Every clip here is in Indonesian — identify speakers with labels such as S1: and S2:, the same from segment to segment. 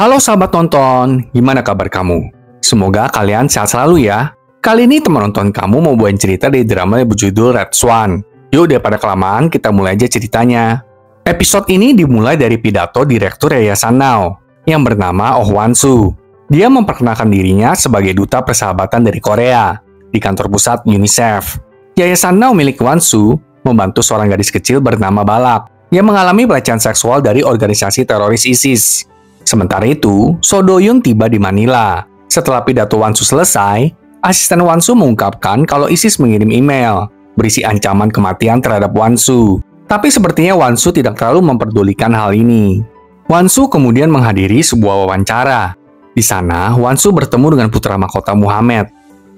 S1: Halo sahabat nonton, gimana kabar kamu? Semoga kalian sehat selalu ya. Kali ini teman nonton kamu mau bawain cerita dari drama yang berjudul Red Swan. Yuk daripada kelamaan, kita mulai aja ceritanya. Episode ini dimulai dari pidato Direktur Yayasan Now, yang bernama Oh Wan-soo. Dia memperkenalkan dirinya sebagai duta persahabatan dari Korea, di kantor pusat UNICEF. Yayasan Now milik Wan-soo membantu seorang gadis kecil bernama Balak, yang mengalami pelecehan seksual dari organisasi teroris ISIS. Sementara itu, So Do-yoon tiba di Manila. Setelah pidato Wan-soo selesai, asisten Wan-soo mengungkapkan kalau ISIS mengirim email berisi ancaman kematian terhadap Wan-soo. Tapi sepertinya Wan-soo tidak terlalu memperdulikan hal ini. Wan-soo kemudian menghadiri sebuah wawancara. Di sana, Wan-soo bertemu dengan putra mahkota Muhammad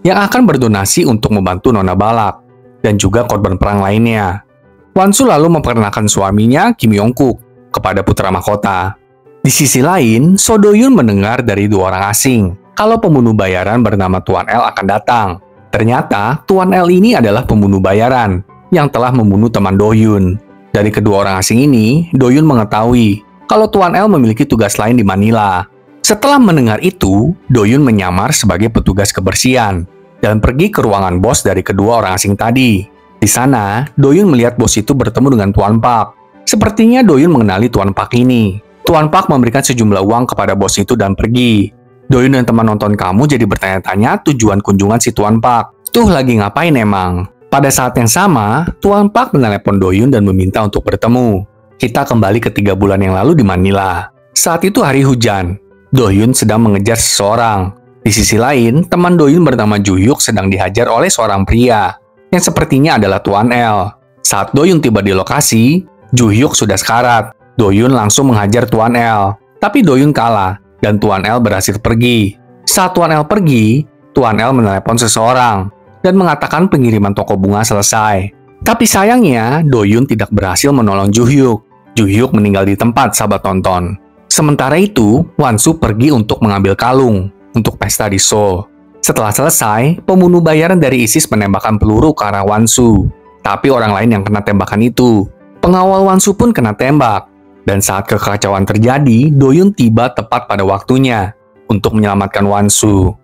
S1: yang akan berdonasi untuk membantu Nona Balak dan juga korban perang lainnya. Wan-soo lalu memperkenalkan suaminya Kim Yong-kook kepada putra mahkota. Di sisi lain, So Do-yoon mendengar dari dua orang asing kalau pembunuh bayaran bernama Tuan L akan datang. Ternyata, Tuan L ini adalah pembunuh bayaran yang telah membunuh teman Do-yoon. Dari kedua orang asing ini, Do-yoon mengetahui kalau Tuan L memiliki tugas lain di Manila. Setelah mendengar itu, Do-yoon menyamar sebagai petugas kebersihan dan pergi ke ruangan bos dari kedua orang asing tadi. Di sana, Do-yoon melihat bos itu bertemu dengan Tuan Pak. Sepertinya Do-yoon mengenali Tuan Pak ini. Tuan Pak memberikan sejumlah uang kepada bos itu dan pergi. Do-yoon dan teman nonton kamu jadi bertanya-tanya tujuan kunjungan si Tuan Pak. Tuh lagi ngapain emang? Pada saat yang sama, Tuan Pak menelepon Do-yoon dan meminta untuk bertemu. Kita kembali ke 3 bulan yang lalu di Manila. Saat itu hari hujan. Do-yoon sedang mengejar seseorang. Di sisi lain, teman Do-yoon bernama Ju-hyuk sedang dihajar oleh seorang pria yang sepertinya adalah Tuan L. Saat Do-yoon tiba di lokasi, Ju-hyuk sudah sekarat. Do-yoon langsung menghajar Tuan L, tapi Do-yoon kalah dan Tuan L berhasil pergi. Saat Tuan L pergi, Tuan L menelepon seseorang dan mengatakan pengiriman toko bunga selesai. Tapi sayangnya, Do-yoon tidak berhasil menolong Ju-hyuk. Ju-hyuk meninggal di tempat, sahabat tonton. Sementara itu, Wan-soo pergi untuk mengambil kalung untuk pesta di Seoul. Setelah selesai, pembunuh bayaran dari ISIS menembakkan peluru ke arah Wan-soo. Tapi orang lain yang kena tembakan itu. Pengawal Wan-soo pun kena tembak. Dan saat kekacauan terjadi, Do-yoon tiba tepat pada waktunya untuk menyelamatkan Wan-soo.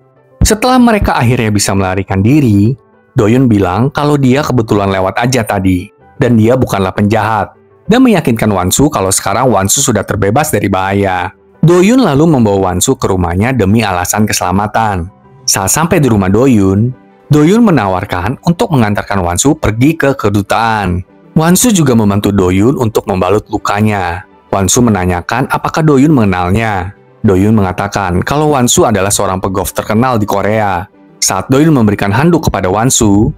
S1: Setelah mereka akhirnya bisa melarikan diri, Do-yoon bilang kalau dia kebetulan lewat aja tadi, dan dia bukanlah penjahat, dan meyakinkan Wan-soo kalau sekarang Wan-soo sudah terbebas dari bahaya. Do-yoon lalu membawa Wan-soo ke rumahnya demi alasan keselamatan. Saat sampai di rumah Do-yoon menawarkan untuk mengantarkan Wan-soo pergi ke kedutaan. Wan-soo juga membantu Do-yoon untuk membalut lukanya. Wan-soo menanyakan apakah Do-yoon mengenalnya. Do-yoon mengatakan kalau Wan-soo adalah seorang pegolf terkenal di Korea. Saat Do-yoon memberikan handuk kepada Wan-soo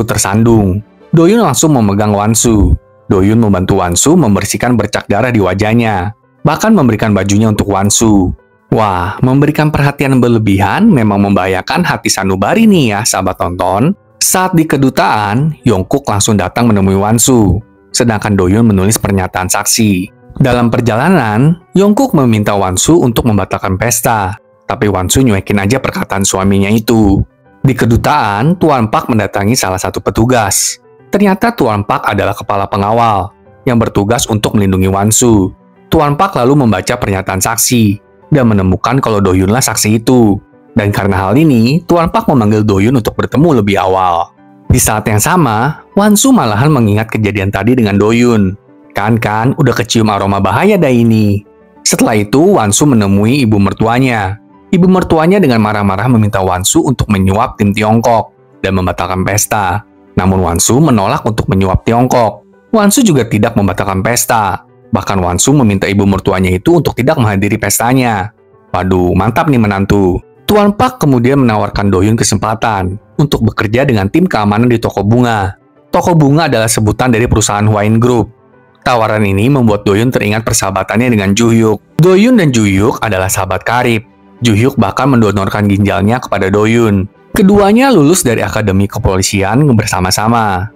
S1: tersandung. Do-yoon langsung memegang Wan-soo. Do-yoon membantu Wan-soo membersihkan bercak darah di wajahnya, bahkan memberikan bajunya untuk Wan-soo. Wah, memberikan perhatian berlebihan memang membahayakan hati sanubari nih ya, sahabat tonton. Saat di kedutaan, Yong-kook langsung datang menemui Wan-soo, sedangkan Do-yoon menulis pernyataan saksi. Dalam perjalanan, Yong-kook meminta Wan-soo untuk membatalkan pesta, tapi Wan-soo nyuekin aja perkataan suaminya itu. Di kedutaan, Tuan Pak mendatangi salah satu petugas. Ternyata Tuan Pak adalah kepala pengawal yang bertugas untuk melindungi Wan-soo. Tuan Pak lalu membaca pernyataan saksi dan menemukan kalau Do-yoonlah saksi itu. Dan karena hal ini, Tuan Pak memanggil Do-yoon untuk bertemu lebih awal. Di saat yang sama, Wan-soo malahan mengingat kejadian tadi dengan Do-yoon. Kan, udah kecium aroma bahaya dah ini. Setelah itu, Wan-soo menemui ibu mertuanya. Ibu mertuanya dengan marah-marah meminta Wan-soo untuk menyuap tim Tiongkok dan membatalkan pesta. Namun Wan-soo menolak untuk menyuap Tiongkok. Wan-soo juga tidak membatalkan pesta. Bahkan Wan-soo meminta ibu mertuanya itu untuk tidak menghadiri pestanya. Waduh, mantap nih menantu. Tuan Pak kemudian menawarkan Do-yoon kesempatan untuk bekerja dengan tim keamanan di toko bunga. Toko bunga adalah sebutan dari perusahaan Wine Group. Tawaran ini membuat Do-yoon teringat persahabatannya dengan Ju-hyuk. Do-yoon dan Ju-hyuk adalah sahabat karib. Ju-hyuk bahkan mendonorkan ginjalnya kepada Do-yoon. Keduanya lulus dari akademi kepolisian bersama-sama.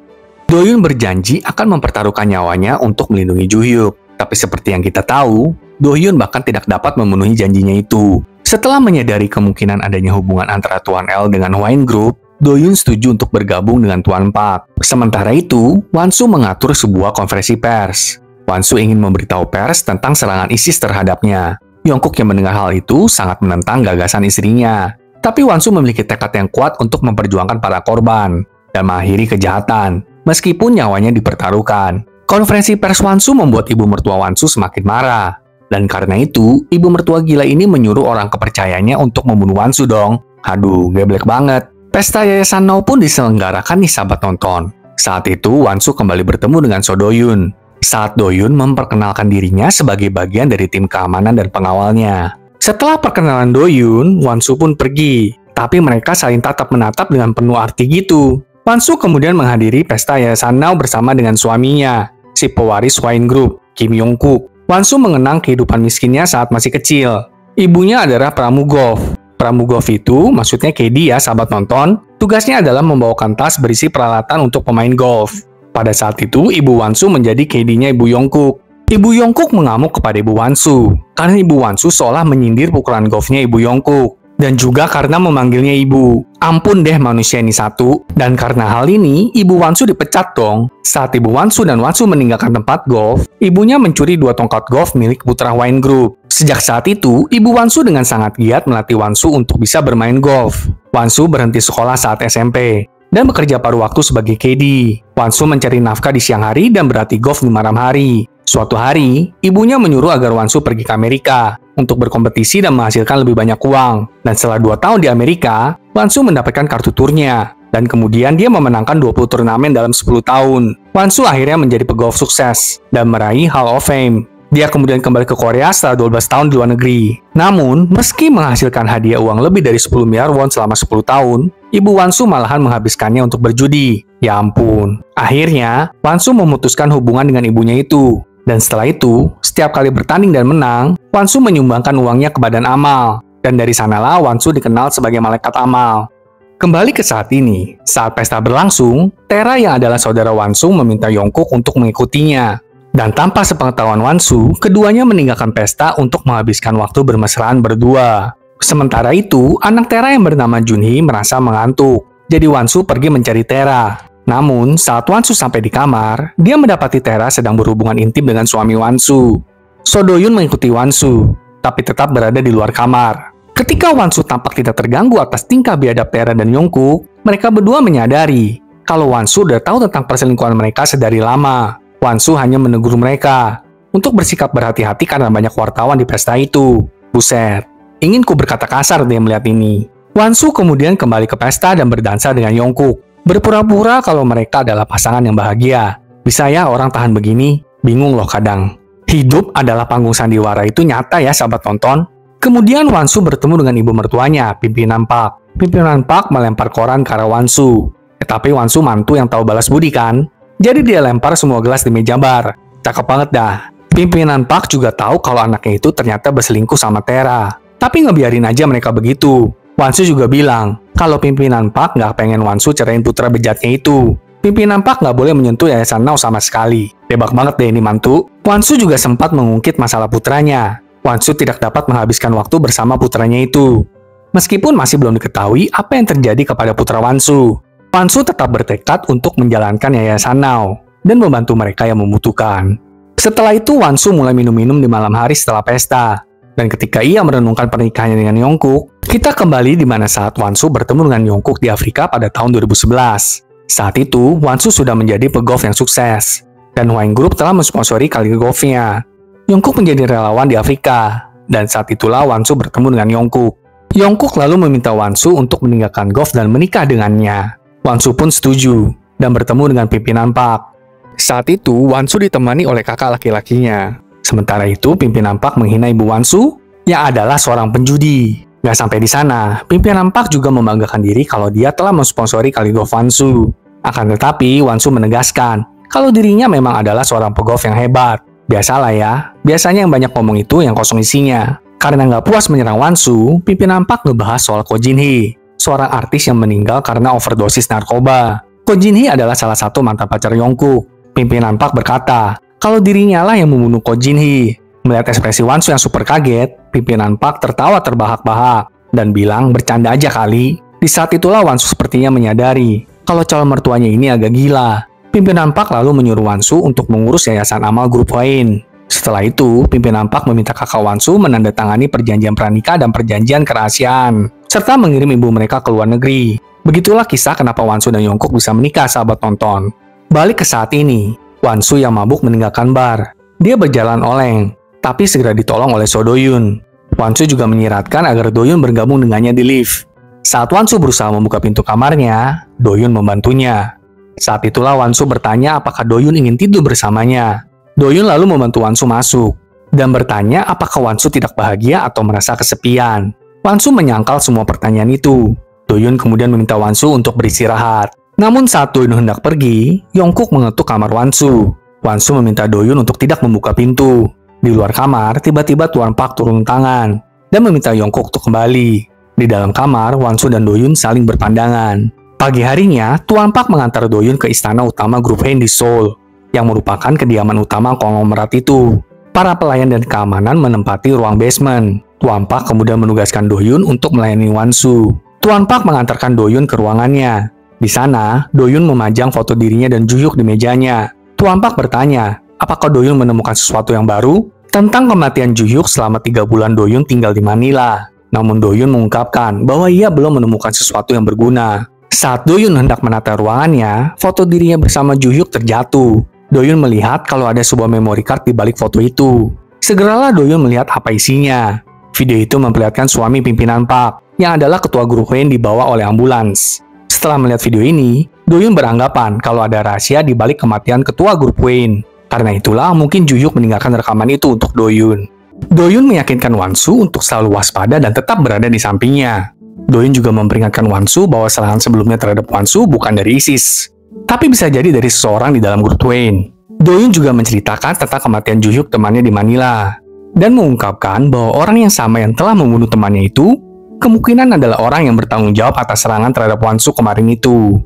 S1: Do-yoon berjanji akan mempertaruhkan nyawanya untuk melindungi Ju-hyuk. Tapi seperti yang kita tahu, Do-yoon bahkan tidak dapat memenuhi janjinya itu. Setelah menyadari kemungkinan adanya hubungan antara Tuan L dengan Wine Group, Do-yoon setuju untuk bergabung dengan Tuan Pak. Sementara itu, Wan-soo mengatur sebuah konferensi pers. Wan-soo ingin memberitahu pers tentang serangan ISIS terhadapnya. Yongkook yang mendengar hal itu sangat menentang gagasan istrinya. Tapi Wansu memiliki tekad yang kuat untuk memperjuangkan para korban dan mengakhiri kejahatan, meskipun nyawanya dipertaruhkan. Konferensi pers Wansu membuat ibu mertua Wansu semakin marah. Dan karena itu, ibu mertua gila ini menyuruh orang kepercayaannya untuk membunuh Wansu dong. Aduh, geblek banget. Pesta Yayasan Now pun diselenggarakan nih sahabat nonton. Saat itu, Wansu kembali bertemu dengan So Do-yoon. Saat Do-yoon memperkenalkan dirinya sebagai bagian dari tim keamanan dan pengawalnya. Setelah perkenalan Do-yoon, Wansu pun pergi. Tapi mereka saling tatap menatap dengan penuh arti gitu. Wansu kemudian menghadiri pesta Yayasan Now bersama dengan suaminya, si pewaris wine group, Kim Yong-kook. Wansu mengenang kehidupan miskinnya saat masih kecil. Ibunya adalah pramugov. Pramugov itu maksudnya caddy ya sahabat nonton. Tugasnya adalah membawakan tas berisi peralatan untuk pemain golf. Pada saat itu, ibu Wansu menjadi caddy-nya ibu Yongkook. Ibu Yongkook mengamuk kepada ibu Wansu karena ibu Wansu seolah menyindir pukulan golfnya ibu Yongkook. Dan juga karena memanggilnya ibu. Ampun deh manusia ini satu. Dan karena hal ini, ibu Wansu dipecat dong. Saat ibu Wansu dan Wansu meninggalkan tempat golf, ibunya mencuri 2 tongkat golf milik putra wine group. Sejak saat itu, ibu Wansu dengan sangat giat melatih Wansu untuk bisa bermain golf. Wansu berhenti sekolah saat SMP dan bekerja paruh waktu sebagai caddy. Wansu mencari nafkah di siang hari dan berlatih golf di malam hari. Suatu hari, ibunya menyuruh agar Wansu pergi ke Amerika untuk berkompetisi dan menghasilkan lebih banyak uang. Dan setelah 2 tahun di Amerika, Wansu mendapatkan kartu turnya. Dan kemudian dia memenangkan 20 turnamen dalam 10 tahun. Wansu akhirnya menjadi pegolf sukses dan meraih Hall of Fame. Dia kemudian kembali ke Korea setelah 12 tahun di luar negeri. Namun, meski menghasilkan hadiah uang lebih dari 10 miliar won selama 10 tahun, ibu Wansu malahan menghabiskannya untuk berjudi. Ya ampun. Akhirnya, Wansu memutuskan hubungan dengan ibunya itu. Dan setelah itu, setiap kali bertanding dan menang, Wansu menyumbangkan uangnya ke badan amal. Dan dari sanalah Wansu dikenal sebagai malaikat amal. Kembali ke saat ini, saat pesta berlangsung, Taera yang adalah saudara Wansu meminta Yongkook untuk mengikutinya. Dan tanpa sepengetahuan Wansu, keduanya meninggalkan pesta untuk menghabiskan waktu bermesraan berdua. Sementara itu, anak Taera yang bernama Junhee merasa mengantuk. Jadi Wansu pergi mencari Taera. Namun, saat Wansu sampai di kamar, dia mendapati Taera sedang berhubungan intim dengan suami Wansu. So Do-yoon mengikuti Wansu, tapi tetap berada di luar kamar. Ketika Wansu tampak tidak terganggu atas tingkah biadab Taera dan Yongkook, mereka berdua menyadari kalau Wansu udah tahu tentang perselingkuhan mereka sedari lama. Wansu hanya menegur mereka untuk bersikap berhati-hati karena banyak wartawan di pesta itu. Buset, ingin ku berkata kasar dia melihat ini. Wansu kemudian kembali ke pesta dan berdansa dengan Yongkook. Berpura-pura kalau mereka adalah pasangan yang bahagia. Bisa ya orang tahan begini? Bingung loh kadang. Hidup adalah panggung sandiwara itu nyata ya sahabat nonton. Kemudian Wansu bertemu dengan ibu mertuanya, pimpinan Park. Pimpinan Park melempar koran ke arah Wansu. Tapi Wansu mantu yang tahu balas budi kan? Jadi dia lempar semua gelas di meja bar. Cakep banget dah. Pimpinan Park juga tahu kalau anaknya itu ternyata berselingkuh sama Taera. Tapi ngebiarin aja mereka begitu. Wansu juga bilang, kalau pimpinan Park nggak pengen Wansu cerain putra bejatnya itu. Pimpinan Park nggak boleh menyentuh Yayasan Now sama sekali. Debak banget deh ini mantu. Wansu juga sempat mengungkit masalah putranya. Wansu tidak dapat menghabiskan waktu bersama putranya itu. Meskipun masih belum diketahui apa yang terjadi kepada putra Wansu. Wansu tetap bertekad untuk menjalankan Yayasan Now dan membantu mereka yang membutuhkan. Setelah itu Wansu mulai minum-minum di malam hari setelah pesta. Dan ketika ia merenungkan pernikahannya dengan Yongkook, kita kembali di mana saat Wansu bertemu dengan Yongkook di Afrika pada tahun 2011. Saat itu, Wansu sudah menjadi pegolf yang sukses. Dan Wine Group telah mensponsori kali golfnya. Yongkook menjadi relawan di Afrika. Dan saat itulah Wansu bertemu dengan Yongkook. Yongkook lalu meminta Wansu untuk meninggalkan golf dan menikah dengannya. Wansu pun setuju dan bertemu dengan pimpinan Park. Saat itu, Wansu ditemani oleh kakak laki-lakinya. Sementara itu, pimpinan Park menghina ibu Wansu yang adalah seorang penjudi. Gak sampai di sana, pimpinan Park juga membanggakan diri kalau dia telah mensponsori kali golf Wansu. Akan tetapi, Wansu menegaskan kalau dirinya memang adalah seorang pegolf yang hebat. Biasalah ya, biasanya yang banyak ngomong itu yang kosong isinya. Karena nggak puas menyerang Wansu, pimpinan Park ngebahas soal Ko Jin-hee, seorang artis yang meninggal karena overdosis narkoba. Ko Jin-hee adalah salah satu mantan pacar Yongkook. Pimpinan Park berkata, kalau dirinya lah yang membunuh Ko Jin-hee. Melihat ekspresi Wansu yang super kaget, pimpinan Park tertawa terbahak-bahak dan bilang bercanda aja kali. Di saat itulah Wansu sepertinya menyadari kalau calon mertuanya ini agak gila. Pimpinan Park lalu menyuruh Wansu untuk mengurus Yayasan Amal Grup Wine. Setelah itu, pimpinan Park meminta kakak Wansu menandatangani perjanjian pranikah dan perjanjian kerahasiaan, serta mengirim ibu mereka ke luar negeri. Begitulah kisah kenapa Wansu dan Yongkook bisa menikah, sahabat tonton. Balik ke saat ini, Wansu yang mabuk meninggalkan bar. Dia berjalan oleng, tapi segera ditolong oleh So Do-yoon. Wansu juga menyiratkan agar Do-yoon bergabung dengannya di lift. Saat Wansu berusaha membuka pintu kamarnya, Do-yoon membantunya. Saat itulah Wansu bertanya apakah Do-yoon ingin tidur bersamanya. Do-yoon lalu membantu Wansu masuk, dan bertanya apakah Wansu tidak bahagia atau merasa kesepian. Wansu menyangkal semua pertanyaan itu. Do-yoon kemudian meminta Wansu untuk beristirahat. Namun saat Do-yoon hendak pergi, Yongkook mengetuk kamar Wansu. Wansu meminta Do-yoon untuk tidak membuka pintu. Di luar kamar, tiba-tiba Tuan Park turun tangan dan meminta Yongkook untuk kembali. Di dalam kamar, Wansu dan Do-yoon saling berpandangan. Pagi harinya, Tuan Park mengantar Do-yoon ke istana utama grup Haen di Seoul, yang merupakan kediaman utama konglomerat itu. Para pelayan dan keamanan menempati ruang basement. Tuan Park kemudian menugaskan Do-yoon untuk melayani Wansu. Tuan Park mengantarkan Do-yoon ke ruangannya. Di sana, Do-yoon memajang foto dirinya dan Ju-hyuk di mejanya. Tuan Park bertanya, apakah Do-yoon menemukan sesuatu yang baru? Tentang kematian Ju-hyuk selama 3 bulan Do-yoon tinggal di Manila. Namun Do-yoon mengungkapkan bahwa ia belum menemukan sesuatu yang berguna. Saat Do-yoon hendak menata ruangannya, foto dirinya bersama Ju-hyuk terjatuh. Do-yoon melihat kalau ada sebuah memory card di balik foto itu. Segeralah Do-yoon melihat apa isinya. Video itu memperlihatkan suami pimpinan Park, yang adalah ketua grup Haen dibawa oleh ambulans. Setelah melihat video ini, Do-yoon beranggapan kalau ada rahasia di balik kematian ketua grup Haen. Karena itulah mungkin Ju-hyuk meninggalkan rekaman itu untuk Do-yoon. Do-yoon meyakinkan Wansu untuk selalu waspada dan tetap berada di sampingnya. Do-yoon juga memperingatkan Wansu bahwa serangan sebelumnya terhadap Wansu bukan dari ISIS, tapi bisa jadi dari seseorang di dalam grup Haen. Do-yoon juga menceritakan tentang kematian Ju-hyuk temannya di Manila, dan mengungkapkan bahwa orang yang sama yang telah membunuh temannya itu kemungkinan adalah orang yang bertanggung jawab atas serangan terhadap Wansu kemarin itu.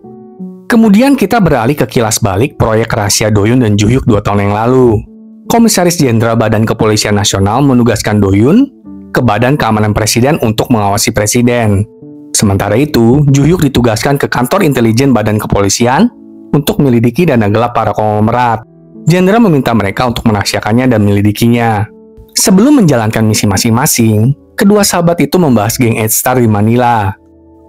S1: Kemudian kita beralih ke kilas balik proyek rahasia Do-yoon dan Ju-hyuk 2 tahun yang lalu. Komisaris Jenderal Badan Kepolisian Nasional menugaskan Do-yoon ke Badan Keamanan Presiden untuk mengawasi Presiden. Sementara itu, Ju-hyuk ditugaskan ke kantor intelijen Badan Kepolisian untuk menyelidiki dana gelap para konglomerat. Jenderal meminta mereka untuk merahasiakannya dan menyelidikinya. Sebelum menjalankan misi masing-masing, kedua sahabat itu membahas geng Ed Star di Manila.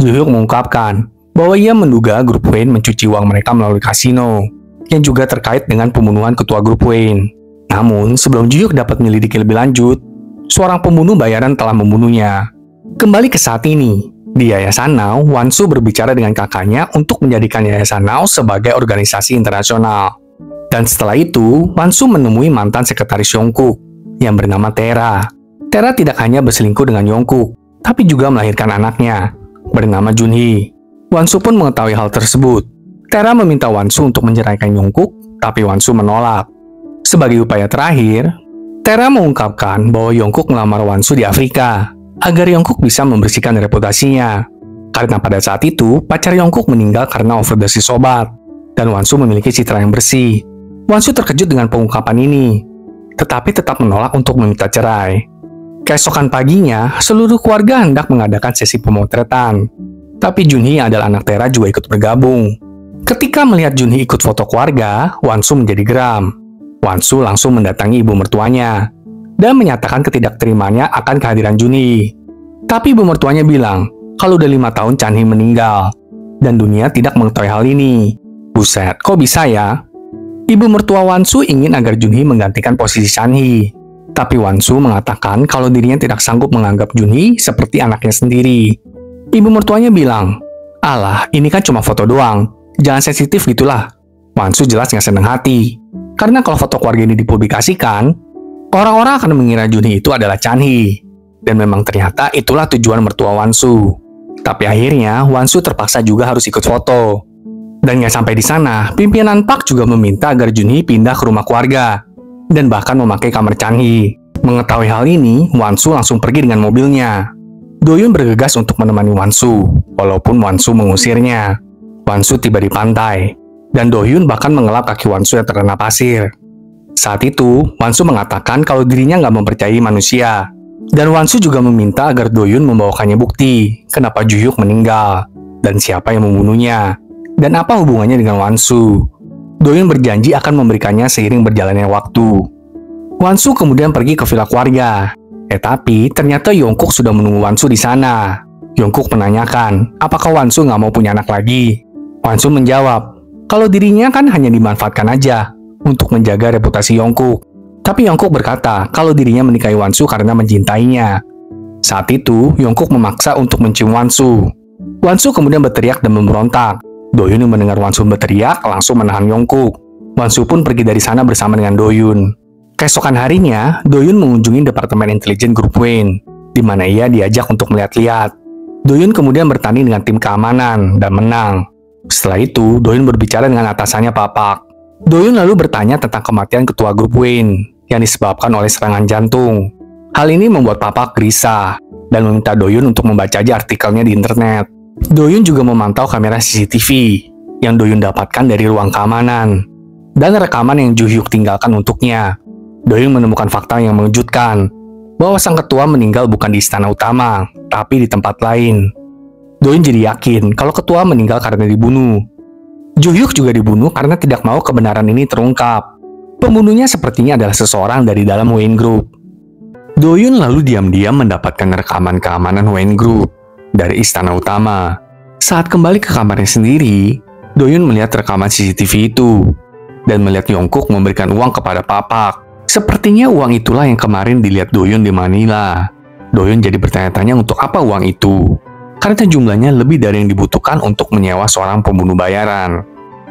S1: Ju-hyuk mengungkapkan bahwa ia menduga grup Haen mencuci uang mereka melalui kasino, yang juga terkait dengan pembunuhan ketua grup Haen. Namun, sebelum Ju-hyuk dapat menyelidiki lebih lanjut, seorang pembunuh bayaran telah membunuhnya. Kembali ke saat ini, di Yayasan Now, Wansu berbicara dengan kakaknya untuk menjadikan Yayasan Now sebagai organisasi internasional. Dan setelah itu, Wansu menemui mantan sekretaris Yongkook, yang bernama Tera. Tera tidak hanya berselingkuh dengan Yongkook, tapi juga melahirkan anaknya, bernama Junhee. Wansu pun mengetahui hal tersebut. Tera meminta Wansu untuk menceraikan Yongkook, tapi Wansu menolak. Sebagai upaya terakhir, Tera mengungkapkan bahwa Yongkook melamar Wansu di Afrika, agar Yongkook bisa membersihkan reputasinya. Karena pada saat itu, pacar Yongkook meninggal karena overdosis obat, dan Wansu memiliki citra yang bersih. Wansu terkejut dengan pengungkapan ini, tetapi tetap menolak untuk meminta cerai. Keesokan paginya, seluruh keluarga hendak mengadakan sesi pemotretan. Tapi Junhee yang adalah anak Tera juga ikut bergabung. Ketika melihat Junhee ikut foto keluarga, Wansu menjadi geram. Wansu langsung mendatangi ibu mertuanya dan menyatakan ketidakterimaannya akan kehadiran Junhee. Tapi ibu mertuanya bilang kalau udah 5 tahun Chanhee meninggal dan dunia tidak mengetahui hal ini. Buset, kok bisa ya? Ibu mertua Wansu ingin agar Junhee menggantikan posisi Chanhee. Tapi Wansu mengatakan kalau dirinya tidak sanggup menganggap Junhee seperti anaknya sendiri. Ibu mertuanya bilang, "Alah, ini kan cuma foto doang. Jangan sensitif gitulah." Wansu jelas nggak senang hati. Karena kalau foto keluarga ini dipublikasikan, orang-orang akan mengira Junhee itu adalah Chanhee. Dan memang ternyata itulah tujuan mertua Wansu. Tapi akhirnya, Wansu terpaksa juga harus ikut foto. Dan nggak sampai di sana, pimpinan Park juga meminta agar Junhee pindah ke rumah keluarga. Dan bahkan memakai kamar Chanhee. Mengetahui hal ini, Wansu langsung pergi dengan mobilnya. Do-yoon bergegas untuk menemani Wansu, walaupun Wansu mengusirnya. Wansu tiba di pantai, dan Do-yoon bahkan mengelap kaki Wansu yang terkena pasir. Saat itu, Wansu mengatakan kalau dirinya nggak mempercayai manusia. Dan Wansu juga meminta agar Do-yoon membawakannya bukti kenapa Ju-hyuk meninggal, dan siapa yang membunuhnya, dan apa hubungannya dengan Wansu. Do-yoon berjanji akan memberikannya seiring berjalannya waktu. Wansu kemudian pergi ke villa keluarga. Tapi ternyata Yongkook sudah menunggu Wansu di sana. Yongkook menanyakan, apakah Wansu nggak mau punya anak lagi? Wansu menjawab, kalau dirinya kan hanya dimanfaatkan aja untuk menjaga reputasi Yongkook. Tapi Yongkook berkata kalau dirinya menikahi Wansu karena mencintainya. Saat itu, Yongkook memaksa untuk mencium Wansu. Wansu kemudian berteriak dan memberontak. Doyun yang mendengar Wansu berteriak langsung menahan Yongkook. Wansu pun pergi dari sana bersama dengan Doyun. Keesokan harinya, Doyun mengunjungi Departemen Intelijen Grup Wayne, di mana ia diajak untuk melihat-lihat. Doyun kemudian bertanding dengan tim keamanan dan menang. Setelah itu, Doyun berbicara dengan atasannya Papak. Doyun lalu bertanya tentang kematian ketua Grup Wayne yang disebabkan oleh serangan jantung. Hal ini membuat Papak gelisah dan meminta Doyun untuk membaca aja artikelnya di internet. Doyun juga memantau kamera CCTV yang Doyun dapatkan dari ruang keamanan dan rekaman yang Ju Hyuk tinggalkan untuknya. Doyun menemukan fakta yang mengejutkan, bahwa sang ketua meninggal bukan di istana utama, tapi di tempat lain. Doyun jadi yakin kalau ketua meninggal karena dibunuh. Ju Hyuk juga dibunuh karena tidak mau kebenaran ini terungkap. Pembunuhnya sepertinya adalah seseorang dari dalam Wayne Group. Doyun lalu diam-diam mendapatkan rekaman keamanan Wayne Group dari istana utama. Saat kembali ke kamarnya sendiri, Doyun melihat rekaman CCTV itu dan melihat Yongkook memberikan uang kepada Papak. Sepertinya uang itulah yang kemarin dilihat Doyun di Manila. Doyun jadi bertanya-tanya untuk apa uang itu, karena jumlahnya lebih dari yang dibutuhkan untuk menyewa seorang pembunuh bayaran.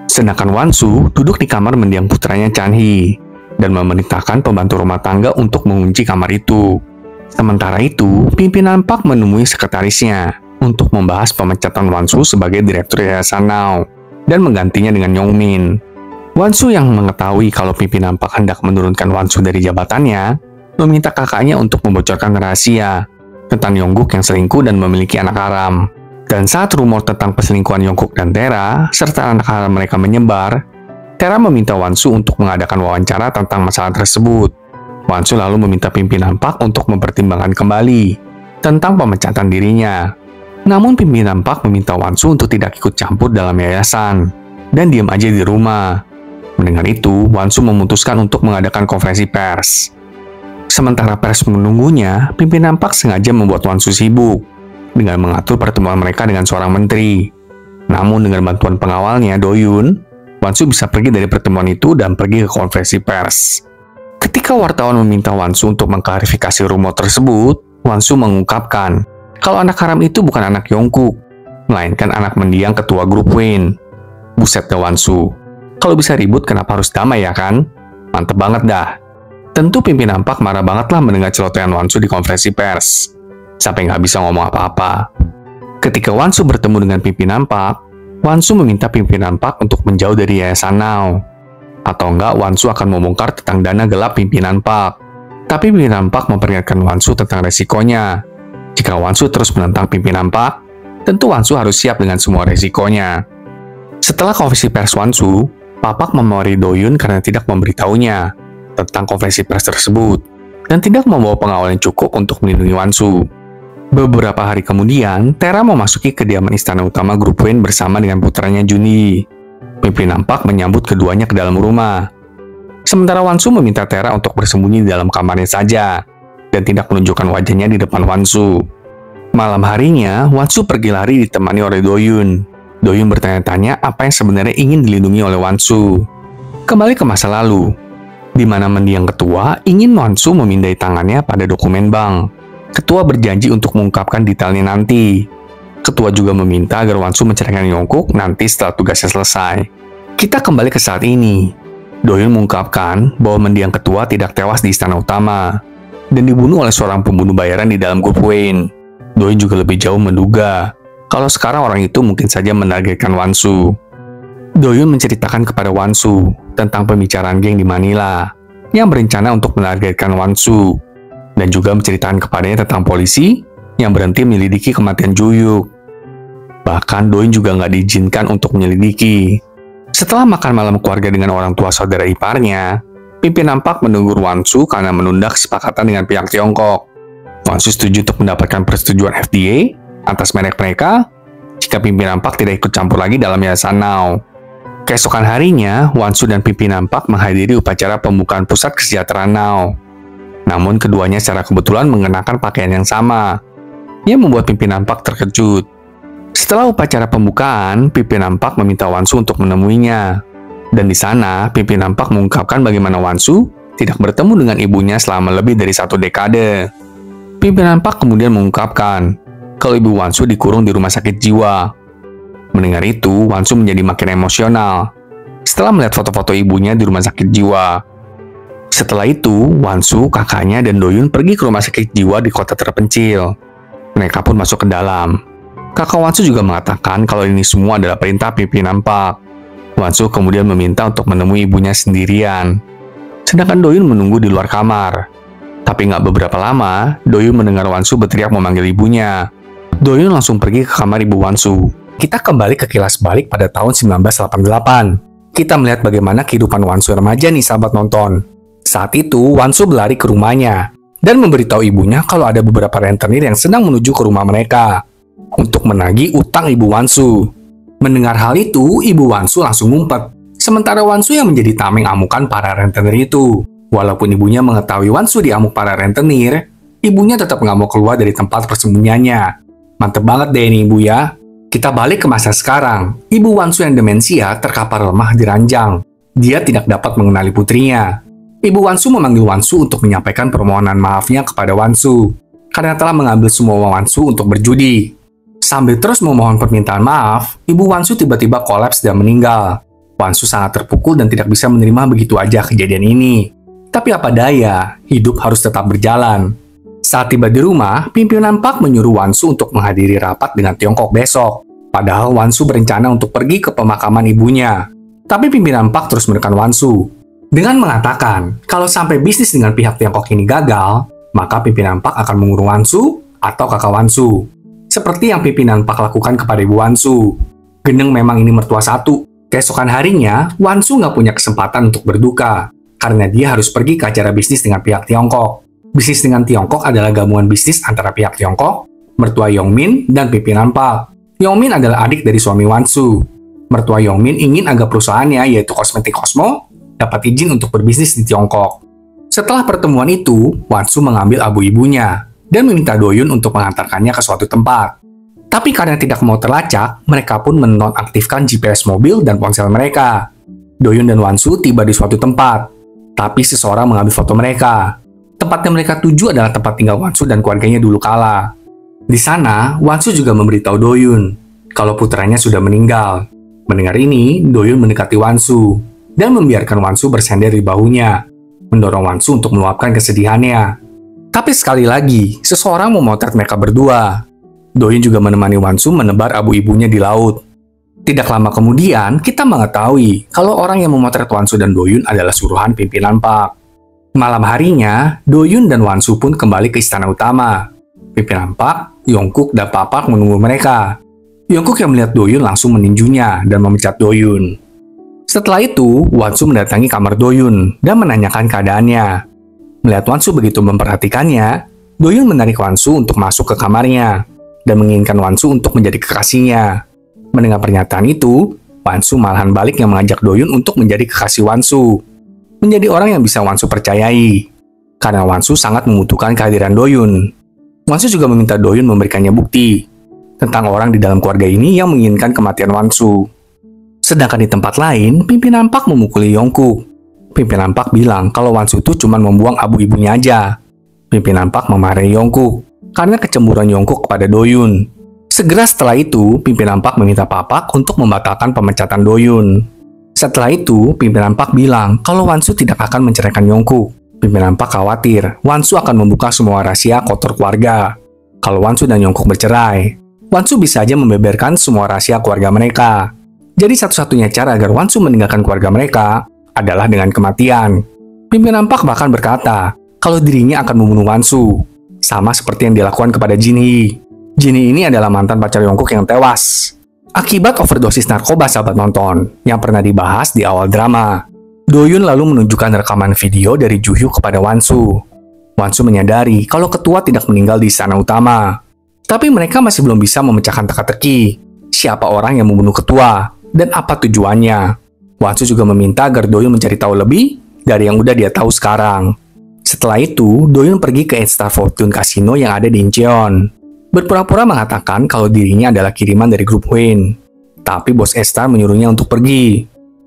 S1: Sedangkan Wansu duduk di kamar mendiang putranya Chanhee dan memerintahkan pembantu rumah tangga untuk mengunci kamar itu. Sementara itu, pimpinan Park menemui sekretarisnya untuk membahas pemecatan Wansu sebagai direktur Yayasan Now dan menggantinya dengan Yongmin. Wansu yang mengetahui kalau pimpinan Park hendak menurunkan Wansu dari jabatannya, meminta kakaknya untuk membocorkan rahasia tentang Yongkook yang selingkuh dan memiliki anak haram. Dan saat rumor tentang perselingkuhan Yongkook dan Tera, serta anak haram mereka menyebar, Tera meminta Wansu untuk mengadakan wawancara tentang masalah tersebut. Wansu lalu meminta pimpinan Park untuk mempertimbangkan kembali tentang pemecatan dirinya. Namun pimpinan Park meminta Wansu untuk tidak ikut campur dalam yayasan dan diam aja di rumah. Mendengar itu, Wansu memutuskan untuk mengadakan konferensi pers. Sementara pers menunggunya, pimpinan Park sengaja membuat Wansu sibuk dengan mengatur pertemuan mereka dengan seorang menteri. Namun dengan bantuan pengawalnya, Doyun, Wansu bisa pergi dari pertemuan itu dan pergi ke konferensi pers. Ketika wartawan meminta Wansu untuk mengklarifikasi rumor tersebut, Wansu mengungkapkan kalau anak haram itu bukan anak Yongkook, melainkan anak mendiang ketua Grup Wayne. Buset deh Wansu. Kalau bisa ribut, kenapa harus damai ya kan? Mantep banget dah. Tentu pimpinan Park marah banget lah mendengar celotehan Wansu di konferensi pers. Sampai nggak bisa ngomong apa-apa. Ketika Wansu bertemu dengan pimpinan Park, Wansu meminta pimpinan Park untuk menjauh dari Yayasan Now. Atau enggak, Wansu akan membongkar tentang dana gelap pimpinan Park. Tapi pimpinan Park memperingatkan Wansu tentang resikonya. Jika Wansu terus menentang pimpinan Park, tentu Wansu harus siap dengan semua resikonya. Setelah konferensi pers Wansu, Papak memarahi Doyun karena tidak memberitahunya tentang konferensi pers tersebut dan tidak membawa pengawal yang cukup untuk melindungi Wansu. Beberapa hari kemudian, Tera memasuki kediaman istana utama Grup Wayne bersama dengan putranya Junhee. Pimpinan Park menyambut keduanya ke dalam rumah. Sementara Wansu meminta Tera untuk bersembunyi di dalam kamarnya saja dan tidak menunjukkan wajahnya di depan Wansu. Malam harinya, Wansu pergi lari ditemani oleh Doyun. Doyun bertanya-tanya apa yang sebenarnya ingin dilindungi oleh Wansu. Kembali ke masa lalu, di mana mendiang ketua ingin Wansu memindai tangannya pada dokumen bank. Ketua berjanji untuk mengungkapkan detailnya nanti. Ketua juga meminta agar Wansu menceraikan Yongkook nanti setelah tugasnya selesai. Kita kembali ke saat ini. Doyun mengungkapkan bahwa mendiang ketua tidak tewas di istana utama dan dibunuh oleh seorang pembunuh bayaran di dalam Grup Wayne. Doyun juga lebih jauh menduga kalau sekarang orang itu mungkin saja menargetkan Wansu. Doyun menceritakan kepada Wansu tentang pembicaraan geng di Manila yang berencana untuk menargetkan Wansu, dan juga menceritakan kepadanya tentang polisi yang berhenti menyelidiki kematian Ju Hyuk. Bahkan Doyun juga nggak diizinkan untuk menyelidiki. Setelah makan malam keluarga dengan orang tua saudara iparnya, pimpinan Park menegur Wansu karena menunda kesepakatan dengan pihak Tiongkok. Wansu setuju untuk mendapatkan persetujuan FDA atas merek mereka jika pimpinan Park tidak ikut campur lagi dalam Yayasan Now. Keesokan harinya, Wansu dan pimpinan Park menghadiri upacara pembukaan pusat kesejahteraan Now Namun keduanya secara kebetulan mengenakan pakaian yang sama, yang membuat pimpinan Park terkejut. Setelah upacara pembukaan, pimpinan Park meminta Wansu untuk menemuinya. Dan di sana, pimpinan Park mengungkapkan bagaimana Wansu tidak bertemu dengan ibunya selama lebih dari 1 dekade. Pimpinan Park kemudian mengungkapkan kalau ibu Wansu dikurung di rumah sakit jiwa. Mendengar itu, Wansu menjadi makin emosional setelah melihat foto-foto ibunya di rumah sakit jiwa. Setelah itu, Wansu, kakaknya, dan Doyun pergi ke rumah sakit jiwa di kota terpencil. Mereka pun masuk ke dalam. Kakak Wansu juga mengatakan kalau ini semua adalah perintah pimpinan Park. Wansu kemudian meminta untuk menemui ibunya sendirian. Sedangkan Doyun menunggu di luar kamar. Tapi nggak beberapa lama, Doyun mendengar Wansu berteriak memanggil ibunya. Doyun langsung pergi ke kamar ibu Wansu. Kita kembali ke kilas balik pada tahun 1988. Kita melihat bagaimana kehidupan Wansu remaja nih sahabat nonton. Saat itu, Wansu berlari ke rumahnya dan memberitahu ibunya kalau ada beberapa rentenir yang sedang menuju ke rumah mereka untuk menagih utang ibu Wansu. Mendengar hal itu, ibu Wansu langsung ngumpet. Sementara Wansu yang menjadi tameng amukan para rentenir itu. Walaupun ibunya mengetahui Wansu diamuk para rentenir, ibunya tetap nggak mau keluar dari tempat persembunyiannya. Mantep banget deh ini ibu ya. Kita balik ke masa sekarang. Ibu Wansu yang demensia terkapar lemah di ranjang. Dia tidak dapat mengenali putrinya. Ibu Wansu memanggil Wansu untuk menyampaikan permohonan maafnya kepada Wansu karena telah mengambil semua uang Wansu untuk berjudi. Sambil terus memohon permintaan maaf, ibu Wansu tiba-tiba kolaps dan meninggal. Wansu sangat terpukul dan tidak bisa menerima begitu aja kejadian ini. Tapi apa daya, hidup harus tetap berjalan. Saat tiba di rumah, pimpinan Park menyuruh Wansu untuk menghadiri rapat dengan Tiongkok besok. Padahal Wansu berencana untuk pergi ke pemakaman ibunya. Tapi pimpinan Park terus menekan Wansu dengan mengatakan kalau sampai bisnis dengan pihak Tiongkok ini gagal, maka pimpinan Park akan mengurung Wansu atau kakak Wansu. Seperti yang pimpinan Park lakukan kepada ibu Wansu. Geneng memang ini mertua satu. Keesokan harinya, Wansu nggak punya kesempatan untuk berduka karena dia harus pergi ke acara bisnis dengan pihak Tiongkok. Bisnis dengan Tiongkok adalah gabungan bisnis antara pihak Tiongkok, mertua Yongmin, dan pimpinan Park. Yongmin adalah adik dari suami Wansu. Mertua Yongmin ingin agar perusahaannya, yaitu kosmetik Cosmo, dapat izin untuk berbisnis di Tiongkok. Setelah pertemuan itu, Wansu mengambil abu ibunya dan meminta Doyun untuk mengantarkannya ke suatu tempat. Tapi karena tidak mau terlacak, mereka pun menonaktifkan GPS mobil dan ponsel mereka. Doyun dan Wansu tiba di suatu tempat, tapi seseorang mengambil foto mereka. Tempat yang mereka tuju adalah tempat tinggal Wansu dan keluarganya dulu kala. Di sana, Wansu juga memberitahu Doyun kalau putranya sudah meninggal. Mendengar ini, Doyun mendekati Wansu dan membiarkan Wansu bersender di bahunya, mendorong Wansu untuk meluapkan kesedihannya. Tapi sekali lagi, seseorang memotret mereka berdua. Doyun juga menemani Wansu menebar abu ibunya di laut. Tidak lama kemudian, kita mengetahui kalau orang yang memotret Wansu dan Doyun adalah suruhan pimpinan Park. Malam harinya, Doyun dan Wansu pun kembali ke istana utama. Pimpinan Park, Yongkook, dan Pak Park menunggu mereka. Yongkook yang melihat Doyun langsung meninjunya dan memecat Doyun. Setelah itu, Wansu mendatangi kamar Doyun dan menanyakan keadaannya. Melihat Wansu begitu memperhatikannya, Doyun menarik Wansu untuk masuk ke kamarnya dan menginginkan Wansu untuk menjadi kekasihnya. Mendengar pernyataan itu, Wansu malahan balik yang mengajak Doyun untuk menjadi kekasih Wansu. Menjadi orang yang bisa Wansu percayai. Karena Wansu sangat membutuhkan kehadiran Doyun. Wansu juga meminta Doyun memberikannya bukti tentang orang di dalam keluarga ini yang menginginkan kematian Wansu. Sedangkan di tempat lain, pimpinan Park memukuli Yongkook. Pimpinan Park bilang kalau Wansu itu cuma membuang abu ibunya aja. Pimpinan Park memarahi Yongkook karena kecemburuan Yongkook kepada Doyun. Segera setelah itu, pimpinan Park meminta Pak Park untuk membatalkan pemecatan Doyun. Setelah itu, pimpinan Park bilang kalau Wansu tidak akan menceraikan Yongkook. Pimpinan Park khawatir Wansu akan membuka semua rahasia kotor keluarga. Kalau Wansu dan Yongkook bercerai, Wansu bisa aja membeberkan semua rahasia keluarga mereka. Jadi satu-satunya cara agar Wansu meninggalkan keluarga mereka adalah dengan kematian. Pimpinan Park bahkan berkata kalau dirinya akan membunuh Wansu, sama seperti yang dilakukan kepada Jinhee. Jinhee ini adalah mantan pacar Yongkook yang tewas akibat overdosis narkoba sahabat nonton yang pernah dibahas di awal drama. Doyun lalu menunjukkan rekaman video dari Juhyu kepada Wansu. Wansu menyadari kalau ketua tidak meninggal di istana utama. Tapi mereka masih belum bisa memecahkan teka-teki siapa orang yang membunuh ketua dan apa tujuannya. Wansu juga meminta agar Doyun mencari tahu lebih dari yang udah dia tahu sekarang. Setelah itu, Doyun pergi ke Star Fortune Casino yang ada di Incheon. Berpura-pura mengatakan kalau dirinya adalah kiriman dari grup Wayne. Tapi bos Star menyuruhnya untuk pergi.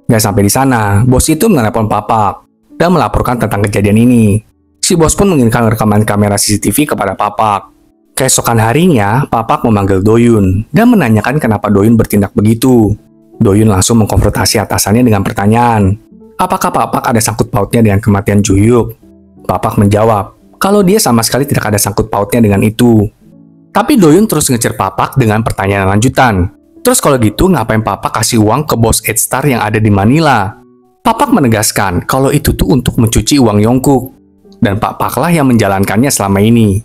S1: Gak sampai di sana, bos itu menelepon Papak dan melaporkan tentang kejadian ini. Si bos pun mengirimkan rekaman kamera CCTV kepada Papak. Keesokan harinya, Papak memanggil Doyun dan menanyakan kenapa Doyun bertindak begitu. Doyun langsung mengkonfrontasi atasannya dengan pertanyaan, apakah Papak ada sangkut pautnya dengan kematian Juyuk? Papak menjawab, kalau dia sama sekali tidak ada sangkut pautnya dengan itu. Tapi Doyun terus ngecer Papak dengan pertanyaan lanjutan. Terus kalau gitu ngapain Papak kasih uang ke bos Star yang ada di Manila? Papak menegaskan kalau itu tuh untuk mencuci uang Yongkook. Dan Papaklah yang menjalankannya selama ini.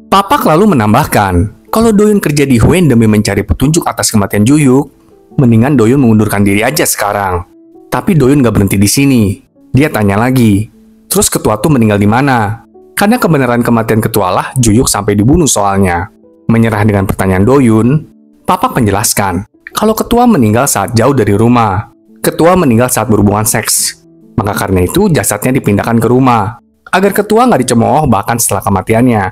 S1: Papak lalu menambahkan, kalau Doyun kerja di Huen demi mencari petunjuk atas kematian Juyuk, mendingan Doyun mengundurkan diri aja sekarang. Tapi Doyun gak berhenti di sini. Dia tanya lagi, terus ketua tuh meninggal di mana? Karena kebenaran kematian ketua lah Juyuk sampai dibunuh soalnya. Menyerah dengan pertanyaan Doyun, Papak menjelaskan kalau ketua meninggal saat jauh dari rumah. Ketua meninggal saat berhubungan seks. Maka karena itu jasadnya dipindahkan ke rumah agar ketua nggak dicemooh bahkan setelah kematiannya.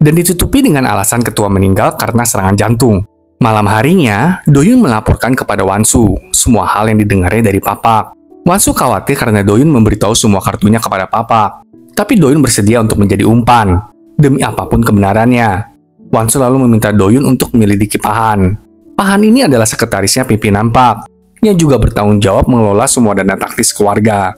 S1: Dan ditutupi dengan alasan ketua meninggal karena serangan jantung. Malam harinya, Doyun melaporkan kepada Wansu semua hal yang didengarnya dari Papak. Wansu khawatir karena Doyun memberitahu semua kartunya kepada Papak. Tapi Doyun bersedia untuk menjadi umpan, demi apapun kebenarannya. Wansu lalu meminta Doyun untuk menyelidiki Pahan. Pahan ini adalah sekretarisnya pimpinan Pak, yang juga bertanggung jawab mengelola semua dana taktis keluarga.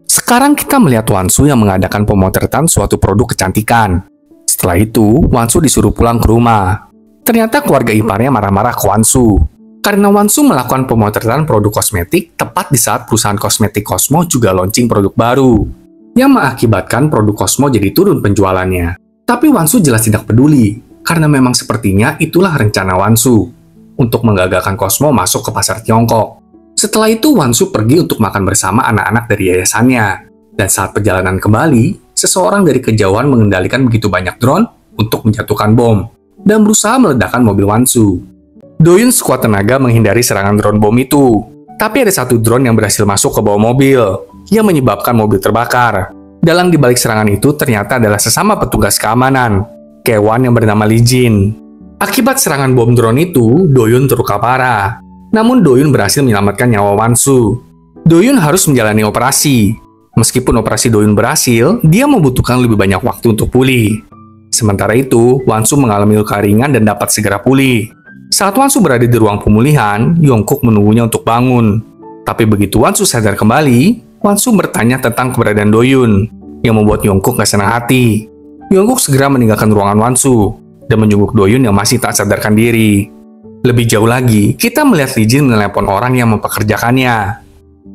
S1: Sekarang kita melihat Wansu yang mengadakan pemotretan suatu produk kecantikan. Setelah itu, Wansu disuruh pulang ke rumah. Ternyata keluarga iparnya marah-marah ke Wansu. Karena Wansu melakukan pemotretan produk kosmetik tepat di saat perusahaan kosmetik Cosmo juga launching produk baru. Yang mengakibatkan produk Cosmo jadi turun penjualannya. Tapi Wansu jelas tidak peduli, karena memang sepertinya itulah rencana Wansu untuk menggagalkan Cosmo masuk ke pasar Tiongkok. Setelah itu, Wansu pergi untuk makan bersama anak-anak dari yayasannya. Dan saat perjalanan kembali, seseorang dari kejauhan mengendalikan begitu banyak drone untuk menjatuhkan bom dan berusaha meledakkan mobil Wansu. Doyun sekuat tenaga menghindari serangan drone bom itu. Tapi ada satu drone yang berhasil masuk ke bawah mobil, yang menyebabkan mobil terbakar. Dalang dibalik serangan itu ternyata adalah sesama petugas keamanan, Kewan yang bernama Lee Jin. Akibat serangan bom drone itu, Doyun terluka parah. Namun Doyun berhasil menyelamatkan nyawa Wansu. Doyun harus menjalani operasi. Meskipun operasi Doyun berhasil, dia membutuhkan lebih banyak waktu untuk pulih. Sementara itu, Wansu mengalami luka ringan dan dapat segera pulih. Saat Wansu berada di ruang pemulihan, Yongkook menunggunya untuk bangun. Tapi begitu Wansu sadar kembali, Wansu bertanya tentang keberadaan Doyun, yang membuat Yongkook gak senang hati. Yongkook segera meninggalkan ruangan Wansu dan menjenguk Doyun yang masih tak sadarkan diri. Lebih jauh lagi, kita melihat Lee Jin menelepon orang yang mempekerjakannya.